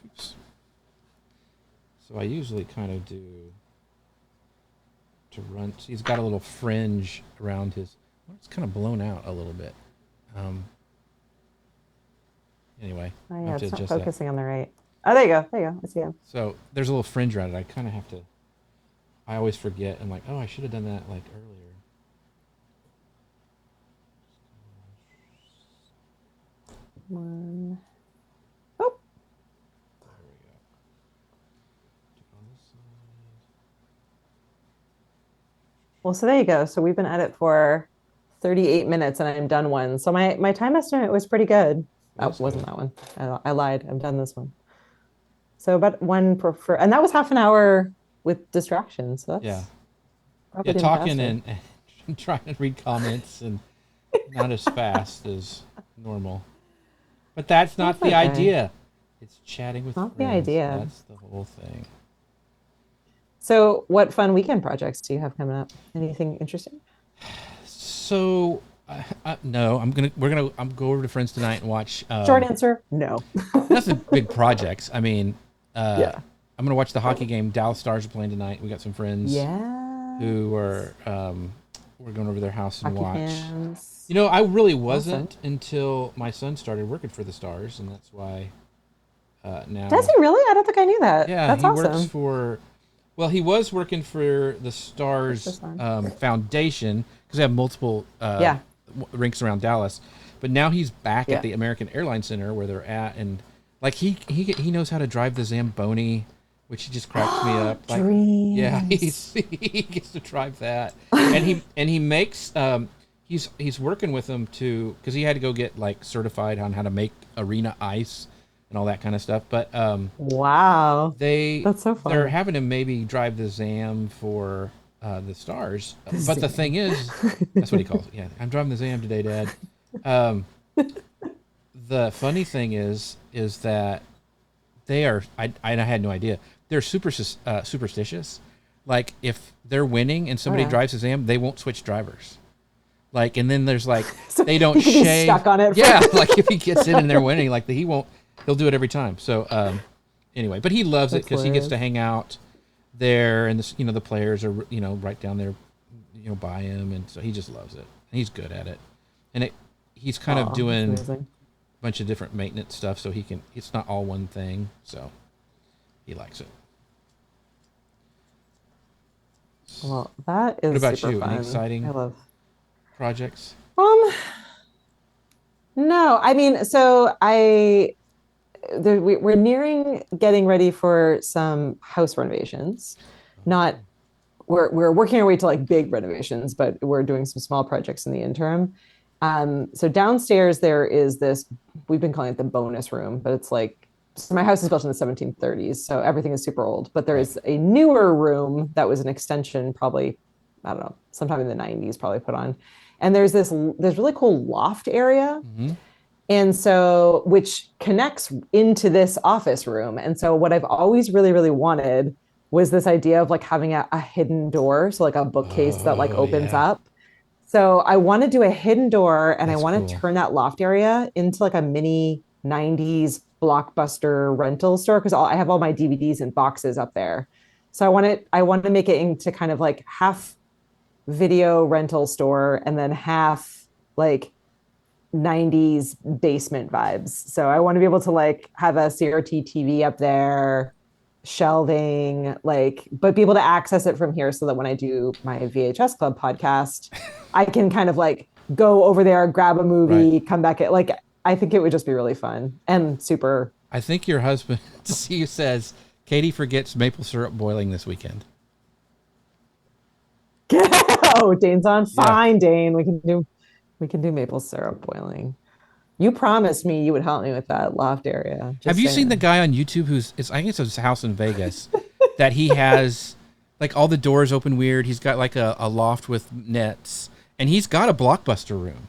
Oops. So I usually kind of do to run. So he's got a little fringe around his. Well, it's kind of blown out a little bit. Anyway, I Oh yeah, have to it's not adjust that. focusing on the right. Oh, there you go. There you go. I see him. So there's a little fringe around it. I kind of have to. I always forget. I'm like, oh, I should have done that like earlier. One. Oh, There we go. Do it on this side. well, so there you go. So we've been at it for 38 minutes and I'm done one. So my time estimate was pretty good. Oh, That's it wasn't good. that one. I lied. I've done this one. So about one per, and that was half an hour with distractions. So that's Yeah. probably Yeah, didn't talking faster. and trying to read comments and not as fast as normal. But that's not That's the okay. idea. It's chatting with Not the friends. idea. That's the whole thing. So what fun weekend projects do you have coming up? Anything interesting? So, no, I'm go over to friends tonight and watch. Short answer, no. Nothing big projects. I mean, Yeah. I'm gonna watch the hockey game. Dallas Stars are playing tonight. We got some friends Yeah. who are we're going over to their house and Hockey watch. fans. You know, I really wasn't until my son started working for the Stars, and that's why now. Does he really? I don't think I knew that. Yeah, That's he awesome. works for. Well, he was working for the Stars That's fun. Foundation because they have multiple Yeah. rinks around Dallas. But now he's back Yeah. at the American Airlines Center where they're at, and like he knows how to drive the Zamboni, which he just cracks me up. Like, yeah, he gets to drive that, and he makes he's working with them to because he had to go get like certified on how to make arena ice and all that kind of stuff. But Wow. they That's so they're fun. having to maybe drive the Zam for the stars. But the thing Zam. is, that's what he calls it. Yeah, I'm driving the Zam today, Dad. Um, the funny thing is that they are. I had no idea. They're superstitious. Like if they're winning and Oh somebody yeah. drives the Zam, they won't switch drivers. Like, and then there's like So they don't he could be shave. stuck on it for Yeah, like if he gets in and they're winning, like he won't. He'll do it every time. So anyway, but he loves it That's because he gets to hilarious. hang out there, and the players are right down there, by him, and so he just loves it. And he's good at it, and he's kind of Oh, that's doing amazing. a bunch of different maintenance stuff, so he can. It's not all one thing, so he likes it. Well, that What is about super you? Any fun. I exciting love. projects? Um, no, I mean, so we're nearing getting ready for some house renovations. Not Oh, we're working our way to like big renovations, but we're doing some small projects in the interim. So downstairs there is this, we've been calling it the bonus room, but it's like, so my house is built in the 1730s, so everything is super old. But there right. is a newer room that was an extension, probably, I don't know, sometime in the 90s, probably put on. And there's really cool loft area, Mm-hmm. and so, which connects into this office room. And so, what I've always really, really wanted was this idea of like having a hidden door. So, like a bookcase that like Oh opens yeah, up. So, I want to do a hidden door and I that's want to cool. turn that loft area into like a mini 90s blockbuster rental store because I have all my DVDs and boxes up there. So, I want to make it into kind of like half video rental store and then half like 90s basement vibes. So I want to be able to like have a CRT TV up there, shelving, like, but be able to access it from here so that when I do my VHS Club podcast, I can kind of like go over there, grab a Right. movie, come back at like, I think it would just be really fun and super. I think your husband see says Katie forgets maple syrup boiling this weekend. Oh, Dane's on. Yeah. Fine, Dane. We can do maple syrup boiling. You promised me you would help me with that loft area. Have Just you seen the saying. guy on YouTube I think it's his house in Vegas that he has like all the doors open weird. He's got like a loft with nets and he's got a blockbuster room.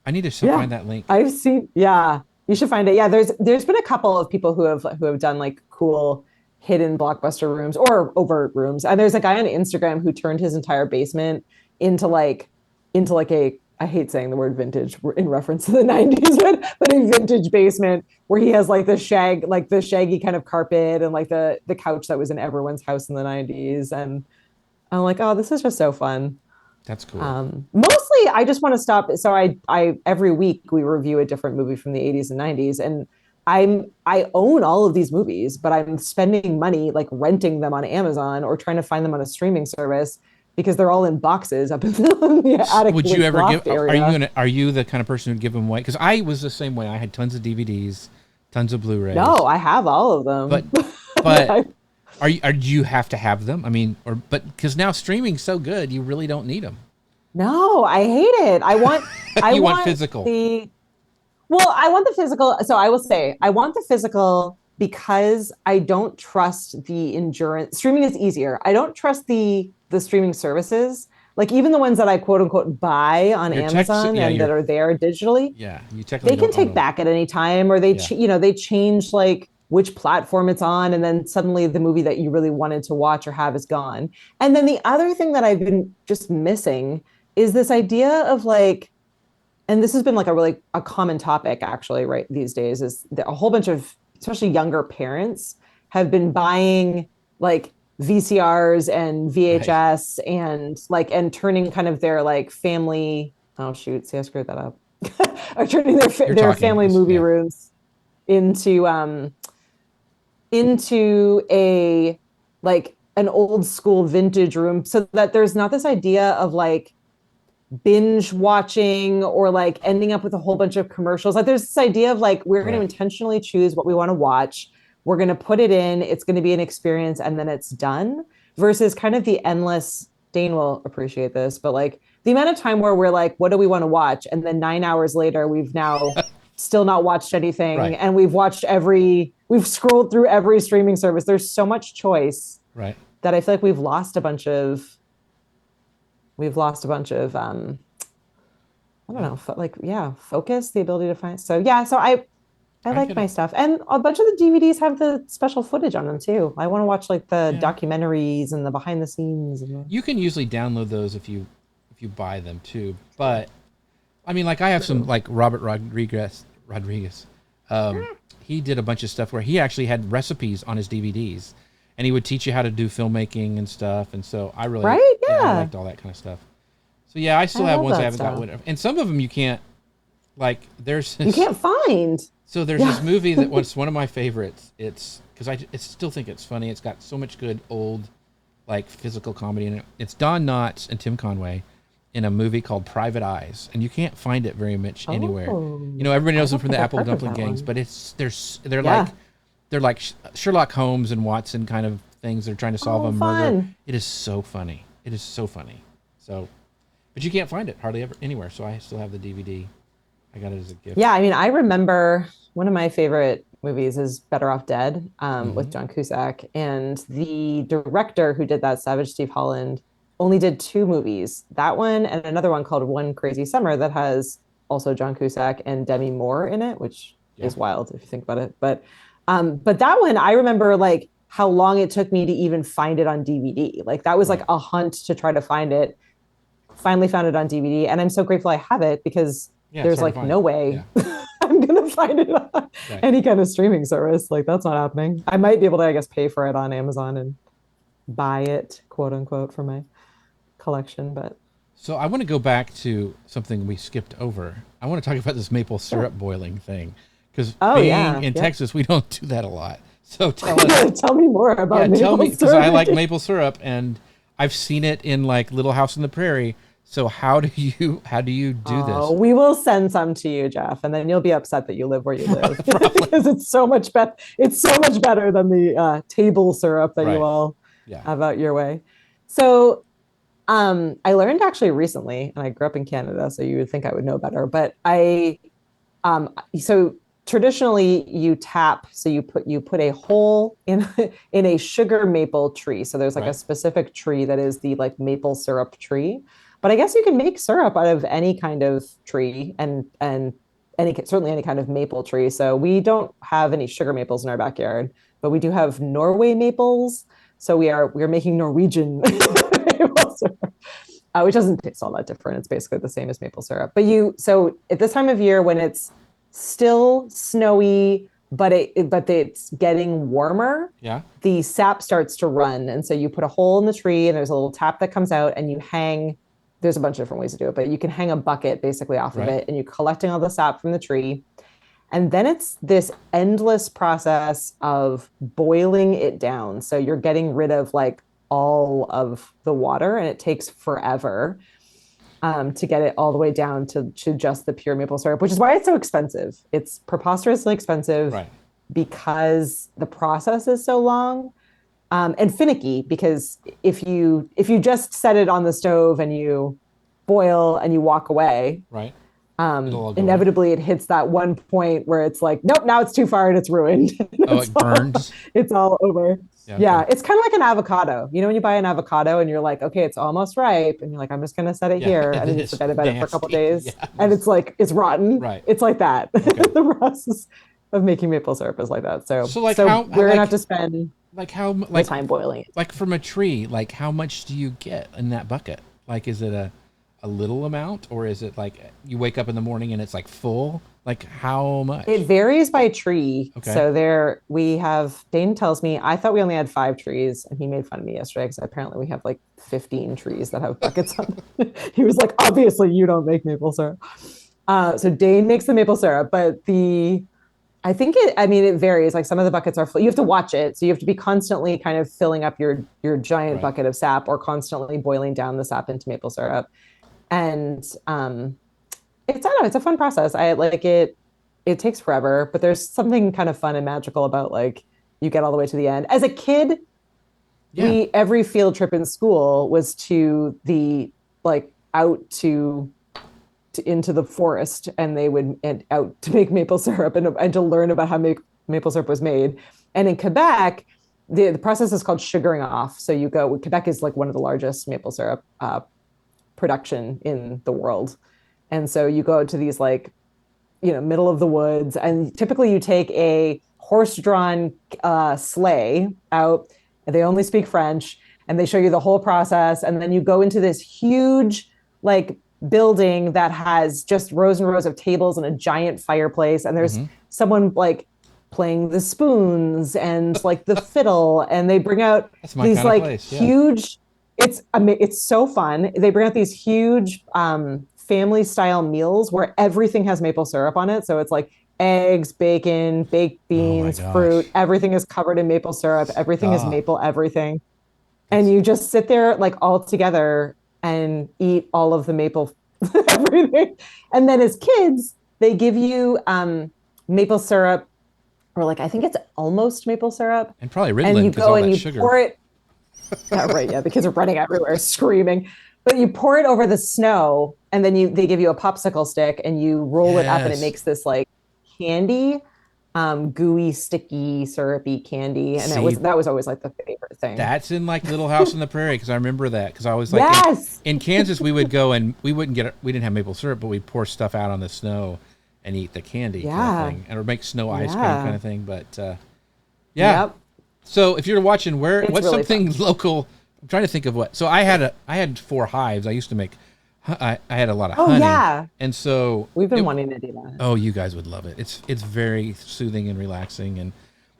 I need to Yeah, find that link. I've seen. Yeah, you should find it. Yeah, there's been a couple of people who have done like cool hidden blockbuster rooms or overt rooms. And there's a guy on Instagram who turned his entire basement into like a, I hate saying the word vintage in reference to the 90s, but a vintage basement where he has like the shaggy kind of carpet and like the couch that was in everyone's house in the 90s. And I'm like, oh, this is just so fun. That's cool. Mostly, I just want to stop. So I every week we review a different movie from the 80s and 90s, and I own all of these movies, but I'm spending money like renting them on Amazon or trying to find them on a streaming service because they're all in boxes up in the attic Would you ever give loft area. are you the kind of person who'd give them away? Cuz I was the same way. I had tons of DVDs, tons of Blu-rays. No, I have all of But them. but I, do you have to have them? I mean, or but cuz now streaming's so good, you really don't need them. no, I hate it. I You want want physical. the Well, I want the physical. So I will say, I want the physical because I don't trust the endurance. Streaming is easier. I don't trust the streaming services, like even the ones that I quote unquote buy on Amazon and that are there digitally. you technically They can don't own take them. back at any time, or Yeah. they change like which platform it's on, and then suddenly the movie that you really wanted to watch or have is gone. And then the other thing that I've been just missing is this idea of like, and this has been like a common topic actually right these days, is that a whole bunch of especially younger parents have been buying like VCRs and Right. VHS and turning kind of their like family, oh shoot, see I screwed that up, are turning You're their talking. family movie Yeah. rooms into into a like an old school vintage room so that there's not this idea of like binge watching or like ending up with a whole bunch of commercials. Like there's this idea of like we're going to Right. intentionally choose what we want to watch. We're going to put it in, it's going to be an experience and then it's done versus kind of the endless, Dane will appreciate this, but like the amount of time where we're like, what do we want to watch? And then 9 hours later, we've now still not watched anything. Right. And we've scrolled through every streaming service. There's so much choice Right. that I feel like we've lost a bunch of I don't know, focus, the ability to find. So yeah, so I I like get my it. stuff. And a bunch of the DVDs have the special footage on them too. I want to watch like the Yeah. documentaries and the behind the scenes and You can usually download those if you buy them too. But I mean, like I have some like Robert Rodriguez. He did a bunch of stuff where he actually had recipes on his DVDs, and he would teach you how to do filmmaking and stuff. And so I really, Right? I Yeah. liked all that kind of stuff. So yeah, I still I have love ones I that haven't got stuff. rid of, and some of them you can't. Like there's You this, can't find. so there's Yeah. this movie that was one of my favorites. It's because I still think it's funny. It's got so much good old like physical comedy in it. It's Don Knotts and Tim Conway in a movie called Private Eyes, and you can't find it very much anywhere. You know, everybody I knows them don't from the think I've Apple heard of Dumpling that Gangs, one. but they're Yeah. like Sherlock Holmes and Watson kind of things. They're trying to solve a murder. Fun. It is so funny. It is so funny. So, but you can't find it hardly ever anywhere. So I still have the DVD. I got it as a gift. Yeah, I mean, I remember one of my favorite movies is Better Off Dead with Mhm. John Cusack. And the director who did that, Savage Steve Holland, only did two movies. That one and another one called One Crazy Summer that has also John Cusack and Demi Moore in it, which Yeah. is wild if you think about it. But that one, I remember like how long it took me to even find it on DVD. Like that was Right. like a hunt to try to find it. Finally found it on DVD, and I'm so grateful I have it because Yeah, it's there's hard to like find. no way Yeah. I'm gonna find it on Right. any kind of streaming service. Like that's not happening. I might be able to, I guess, pay for it on Amazon and buy it, quote unquote, for my collection. But So I want to go back to something we skipped over. I want to talk about this maple syrup boiling thing because oh being yeah, in yeah. Texas, we don't do that a lot. So tell us, Tell me more yeah, about tell me maple because I like syrup. maple syrup and I've seen it in like Little House on the Prairie. So how do you do Oh, this? we will send some to you, Jeff, and then you'll be upset that you live where you live Probably because it's so much better. It's so much better than the table syrup that you right. all Yeah. have out your way. So I learned actually recently, and I grew up in Canada, so you would think I would know better, but so traditionally you tap, so you put a hole in in a sugar maple tree. So there's like a Right. specific tree that is the like maple syrup tree. But I guess you can make syrup out of any kind of tree and certainly any kind of maple tree. So we don't have any sugar maples in our backyard, but we do have Norway maples. So we are making Norwegian maple syrup, which doesn't taste all that different. It's basically the same as maple syrup. So at this time of year when it's still snowy, but it's getting warmer, Yeah. the sap starts to run. And so you put a hole in the tree and there's a little tap that comes out and you hang, there's a bunch of different ways to do it, but you can hang a bucket basically off of Right. it and you're collecting all the sap from the tree. And then it's this endless process of boiling it down. So you're getting rid of like all of the water and it takes forever to get it all the way down to just the pure maple syrup, which is why it's so expensive. It's preposterously expensive Right. because the process is so long and finicky. Because if you just set it on the stove and you boil and you walk away, Right. It'll all go away. inevitably it hits that one point where it's like, nope, now it's too far and it's ruined. Oh, it burns. It's all over. Yeah. Yeah, Okay. it's kind of like an avocado. You know, when you buy an avocado and you're like, okay, it's almost ripe, and you're like, I'm just gonna set it Yeah. here, And and then you it's forget about it for a couple nasty. days, Yeah. and it's like it's rotten. Right. It's like that. Okay. The process of making maple syrup is like that. So like how we're like gonna have to spend like how the like time boiling it. like from a tree, like how much do you get in that bucket? Like is it a little amount or is it like you wake up in the morning and it's like full? Like how much? It varies by tree. Okay. So Dane tells me, I thought we only had 5 trees, and he made fun of me yesterday because apparently we have like 15 trees that have buckets on them. He was like, obviously you don't make maple syrup. So Dane makes the maple syrup, but I mean, it varies. Like some of the buckets are full. You have to watch it. So you have to be constantly kind of filling up your giant Right. bucket of sap or constantly boiling down the sap into maple syrup. And I don't know, it's a fun process. I like it. It takes forever, but there's something kind of fun and magical about like you get all the way to the end. As a kid, Yeah. every field trip in school was to the like out to into the forest, and they would out to make maple syrup and to learn about how maple syrup was made. And in Quebec, the process is called sugaring off. So Quebec is like one of the largest maple syrup production in the world. And so you go to these like, middle of the woods, and typically you take a horse-drawn sleigh out, and they only speak French, and they show you the whole process. And then you go into this huge like building that has just rows and rows of tables and a giant fireplace. And there's someone like playing the spoons and like the fiddle, and they bring out these like huge, it's so fun. They bring out these huge family style meals where everything has maple syrup on it. So it's like eggs, bacon, baked beans, fruit, everything is covered in maple syrup. Everything is maple everything. And you just sit there like all together and eat all of the maple everything. And then as kids, they give you maple syrup, or like, I think it's almost maple syrup. And probably Ritalin, and you go and you sugar. pour it. Yeah, right. Yeah, the kids are running everywhere screaming. But you pour it over the snow, and then they give you a popsicle stick, and you roll it up, and it makes this like candy, gooey, sticky, syrupy candy. And that was always like the favorite thing. That's in like Little House on the Prairie, because I remember that, because I was like, in Kansas, we would go and we didn't have maple syrup, but we'd pour stuff out on the snow and eat the candy kind of thing, and or make snow ice cream kind of thing. But Yep. So if you're watching, what's really something fun. Local? I'm trying to think of what. So I had 4 hives. I used to make. I had a lot of honey. Yeah. And so we've been wanting to do that. Oh, you guys would love it. It's very soothing and relaxing. And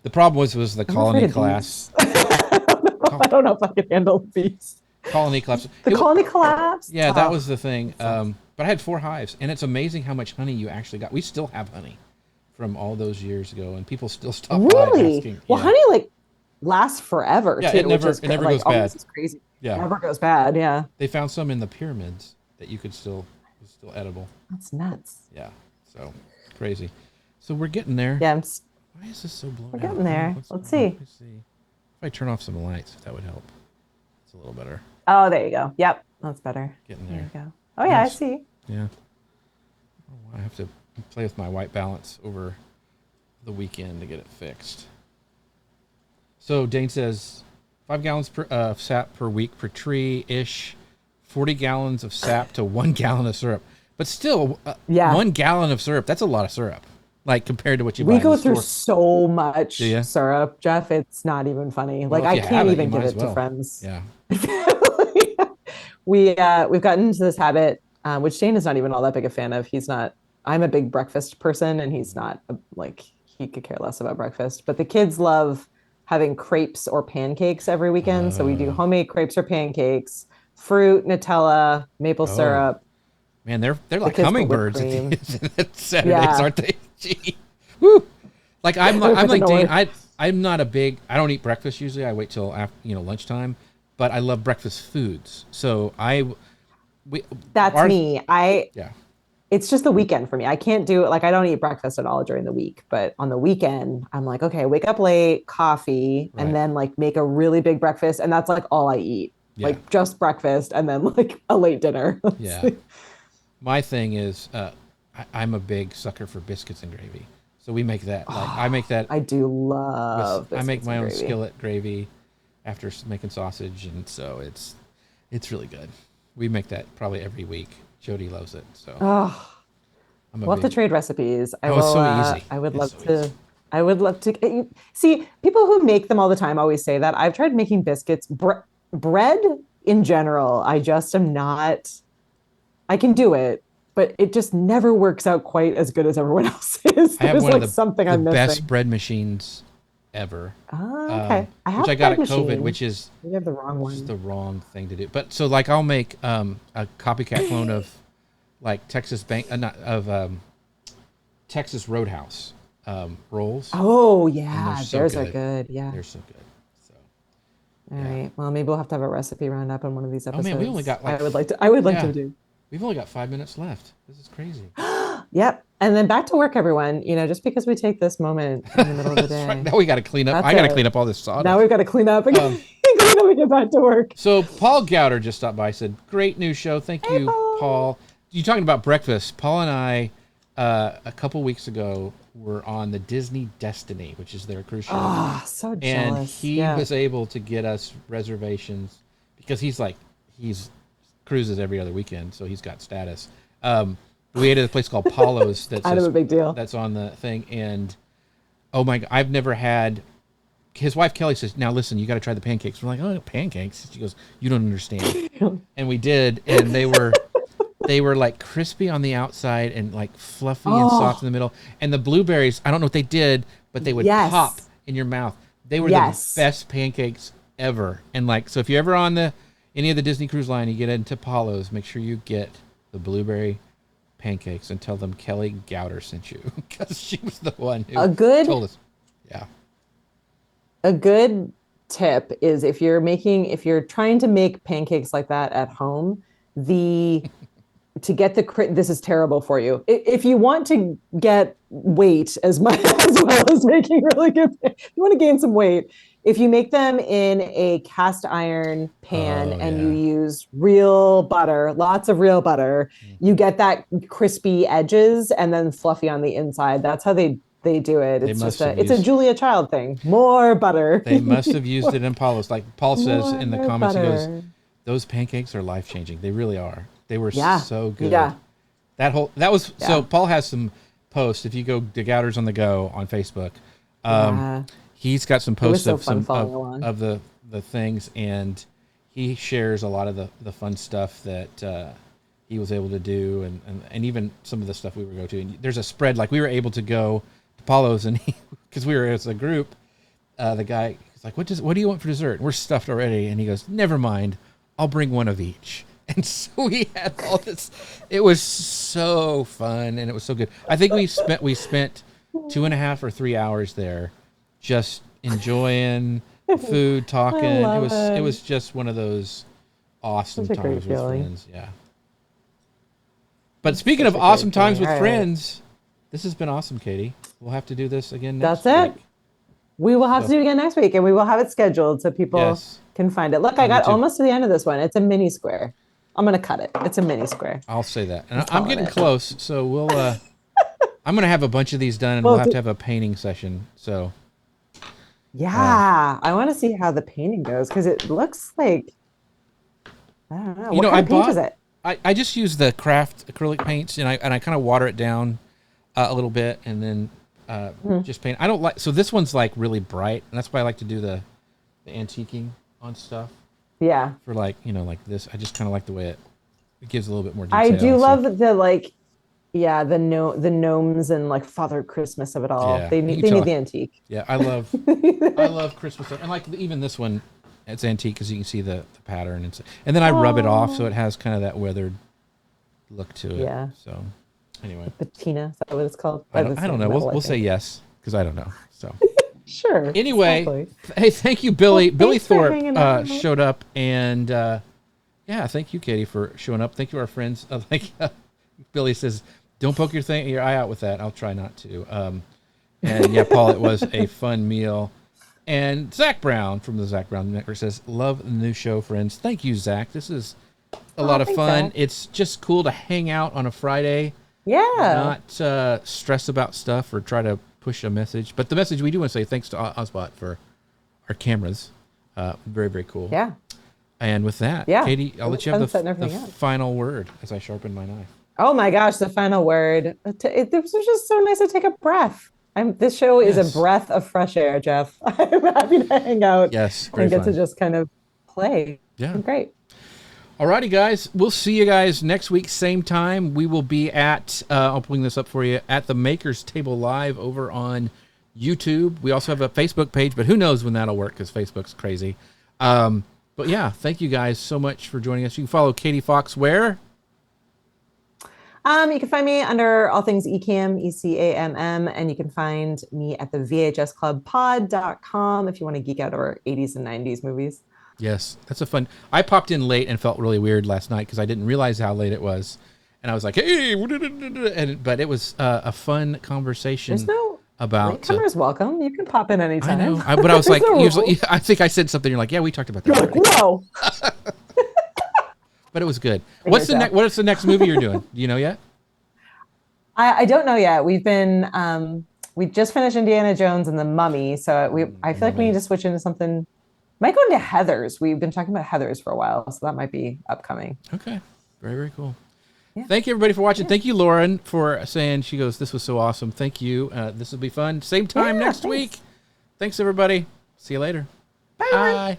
the problem was the colony collapse. I don't know if I can handle bees. Colony collapse. Colony collapse. Yeah, that was the thing. But I had 4 hives, and it's amazing how much honey you actually got. We still have honey from all those years ago, and people still stop by asking. Well, honey like lasts forever. Yeah, too, it never goes bad. This is crazy. Yeah, it never goes bad. Yeah. They found some in the pyramids that you could still edible. That's nuts. Yeah, so crazy. So we're getting there. Yeah. Why is this so blown out? We're getting there. Let's see. If I turn off some lights, if that would help. It's a little better. Oh, there you go. Yep, that's better. Getting there. There you go. Oh yeah, nice. I see. Yeah. I have to play with my white balance over the weekend to get it fixed. So Dane says 5 gallons of sap per week per tree-ish, 40 gallons of sap to 1 gallon of syrup. But still, 1 gallon of syrup, that's a lot of syrup, like compared to what you buy in the store. We go through so much syrup, Jeff. It's not even funny. Well, like I can't even give it to friends. Yeah. We've gotten into this habit, which Dane is not even all that big a fan of. I'm a big breakfast person, and he's not he could care less about breakfast. But the kids love having crepes or pancakes every weekend. So we do homemade crepes or pancakes, fruit, Nutella, maple syrup. Man, they're like hummingbirds at Saturdays, aren't they? Gee. Woo. Like I'm like Dane. I'm not a big. I don't eat breakfast usually. I wait till after lunchtime. But I love breakfast foods. So that's me. It's just the weekend for me. I can't do it. Like I don't eat breakfast at all during the week, but on the weekend, I'm like, okay, wake up late, coffee, and then like make a really big breakfast, and that's like all I eat. Yeah. Like just breakfast, and then like a late dinner. Yeah. My thing is, I'm a big sucker for biscuits and gravy. So we make that. Like I make that. I do love. I make my own skillet gravy after making sausage, and so it's really good. We make that probably every week. Jody loves it. So we'll have to trade recipes. It's so easy. I would love to see people who make them all the time always say that. I've tried making biscuits, bread in general. I just am not. I can do it, but it just never works out quite as good as everyone else's. I have one of the best bread machines ever. Oh, okay. Which I got at COVID, which is you have the wrong one. Which is the wrong thing to do. But so like I'll make a copycat clone of like Texas Texas Roadhouse rolls. Oh yeah, theirs are good. Yeah, they're so good. So all right. Well, maybe we'll have to have a recipe roundup on one of these episodes. Oh man, we only got I would like to do. We've only got 5 minutes left. This is crazy. Yep. And then back to work, everyone. Just because we take this moment in the middle of the day. Right. Now we got to clean up. I got to clean up all this sawdust. Now we've got to clean up and clean up and get back to work. So Paul Gouter just stopped by, said, great new show. Thank you, Paul. you talking about breakfast. Paul and I, a couple weeks ago, were on the Disney Destiny, which is their cruise ship. Oh, so And jealous. he was able to get us reservations because he's cruises every other weekend, so he's got status. We ate at a place called Paulo's. That's kind of a big deal. That's on the thing, and oh my God, I've never had. His wife Kelly says, "Now listen, you got to try the pancakes." We're like, "Oh, pancakes?" She goes, "You don't understand." And we did, and they were like crispy on the outside and like fluffy and soft in the middle. And the blueberries, I don't know what they did, but they would pop in your mouth. They were the best pancakes ever. And like, so if you're ever on any of the Disney Cruise Line, you get into Paulo's, make sure you get the blueberry pancakes and tell them Kelly Gouter sent you, because she was the one who told us. Yeah. A good tip is if you're trying to make pancakes like that at home, this is terrible for you. If you want to get weight as well as making really good, if you want to gain some weight, if you make them in a cast iron pan and you use real butter, lots of real butter, you get that crispy edges and then fluffy on the inside. That's how they do it. It's a Julia Child thing. More butter. They must have used it in Paulo's. Like Paul says in the comments, he goes, "Those pancakes are life-changing. They really are. They were so good." Yeah. So Paul has some posts. If you go to Gouters on the Go on Facebook, he's got some posts of the things, and he shares a lot of the fun stuff that he was able to do, and even some of the stuff we were going to. And there's a spread, like we were able to go to Paulo's, and because we were as a group, the guy was like, what do you want for dessert? And we're stuffed already, and he goes, "Never mind, I'll bring one of each." And so we had all this. It was so fun, and it was so good. I think we spent 2.5 or 3 hours there, just enjoying food, talking. It was just one of those awesome times with friends. Yeah. But speaking of awesome times with friends, this has been awesome, Katie. We'll have to do this again next week. That's it. We will have to do it again next week, and we will have it scheduled so people can find it. Look, I got almost to the end of this one. It's a mini square. I'm going to cut it. It's a mini square. I'll say that. And I'm getting close, so we'll I'm going to have a bunch of these done, and we'll have to have a painting session. So I want to see how the painting goes, because it looks like, I don't know. What kind of paint is it? I just use the craft acrylic paints, and I kind of water it down a little bit, and then just paint. I don't like, so this one's like really bright, and that's why I like to do the antiquing on stuff. Yeah. For like this, I just kind of like the way it gives a little bit more detail. I do love the the gnomes and like Father Christmas of it all. Yeah. They need the antique. Yeah, I love Christmas stuff, and like even this one. It's antique because you can see the pattern, and then I rub it off so it has kind of that weathered look to it. Yeah. So anyway, patina, is that what it's called? I don't know. We'll say yes because I don't know. So sure. Anyway, hey, thank you, Billy. Billy Thorpe showed up, and thank you, Katie, for showing up. Thank you, our friends. Billy says, "Don't poke your eye out with that." I'll try not to. And yeah, Paul, it was a fun meal. And Zach Brown from the Zach Brown Network says, "Love the new show, friends." Thank you, Zach. This is a lot of fun. Zach. It's just cool to hang out on a Friday. Yeah. Not stress about stuff or try to push a message. But the message we do want to say, thanks to Ozbot for our cameras. Very, very cool. Yeah. And with that, Katie, I'll let you have the final word as I sharpen my knife. Oh my gosh, the final word. It was just so nice to take a breath. This show is a breath of fresh air, Jeff. I'm happy to hang out and get to just kind of play. Yeah. Great. Alrighty, guys. We'll see you guys next week, same time. We will be at, I'll bring this up for you, at the Maker's Table Live over on YouTube. We also have a Facebook page, but who knows when that'll work because Facebook's crazy. But yeah, thank you guys so much for joining us. You can follow Katie Fawkes where? You can find me under all things ECAM, ECAMM, and you can find me at the VHSClubPod.com if you want to geek out over 80s and 90s movies. Yes, that's a fun. I popped in late and felt really weird last night because I didn't realize how late it was, and I was like, "Hey," but it was a fun conversation. There's no about latecomers welcome. You can pop in anytime. I know, but I was like, I think I said something. You're like, "Yeah, we talked about that." You're like, no. But but it was good. What's the next movie you're doing? Do you know yet? I don't know yet. We've been we just finished Indiana Jones and the Mummy, so I feel like we need to switch into something. Might go into Heathers. We've been talking about Heathers for a while, so that might be upcoming. Okay, very, very cool. Yeah. Thank you, everybody, for watching. Thank you, Lauren, for saying, she goes, this was so awesome. Thank you. This will be fun. Same time next week. Thanks, everybody. See you later. Bye. Bye.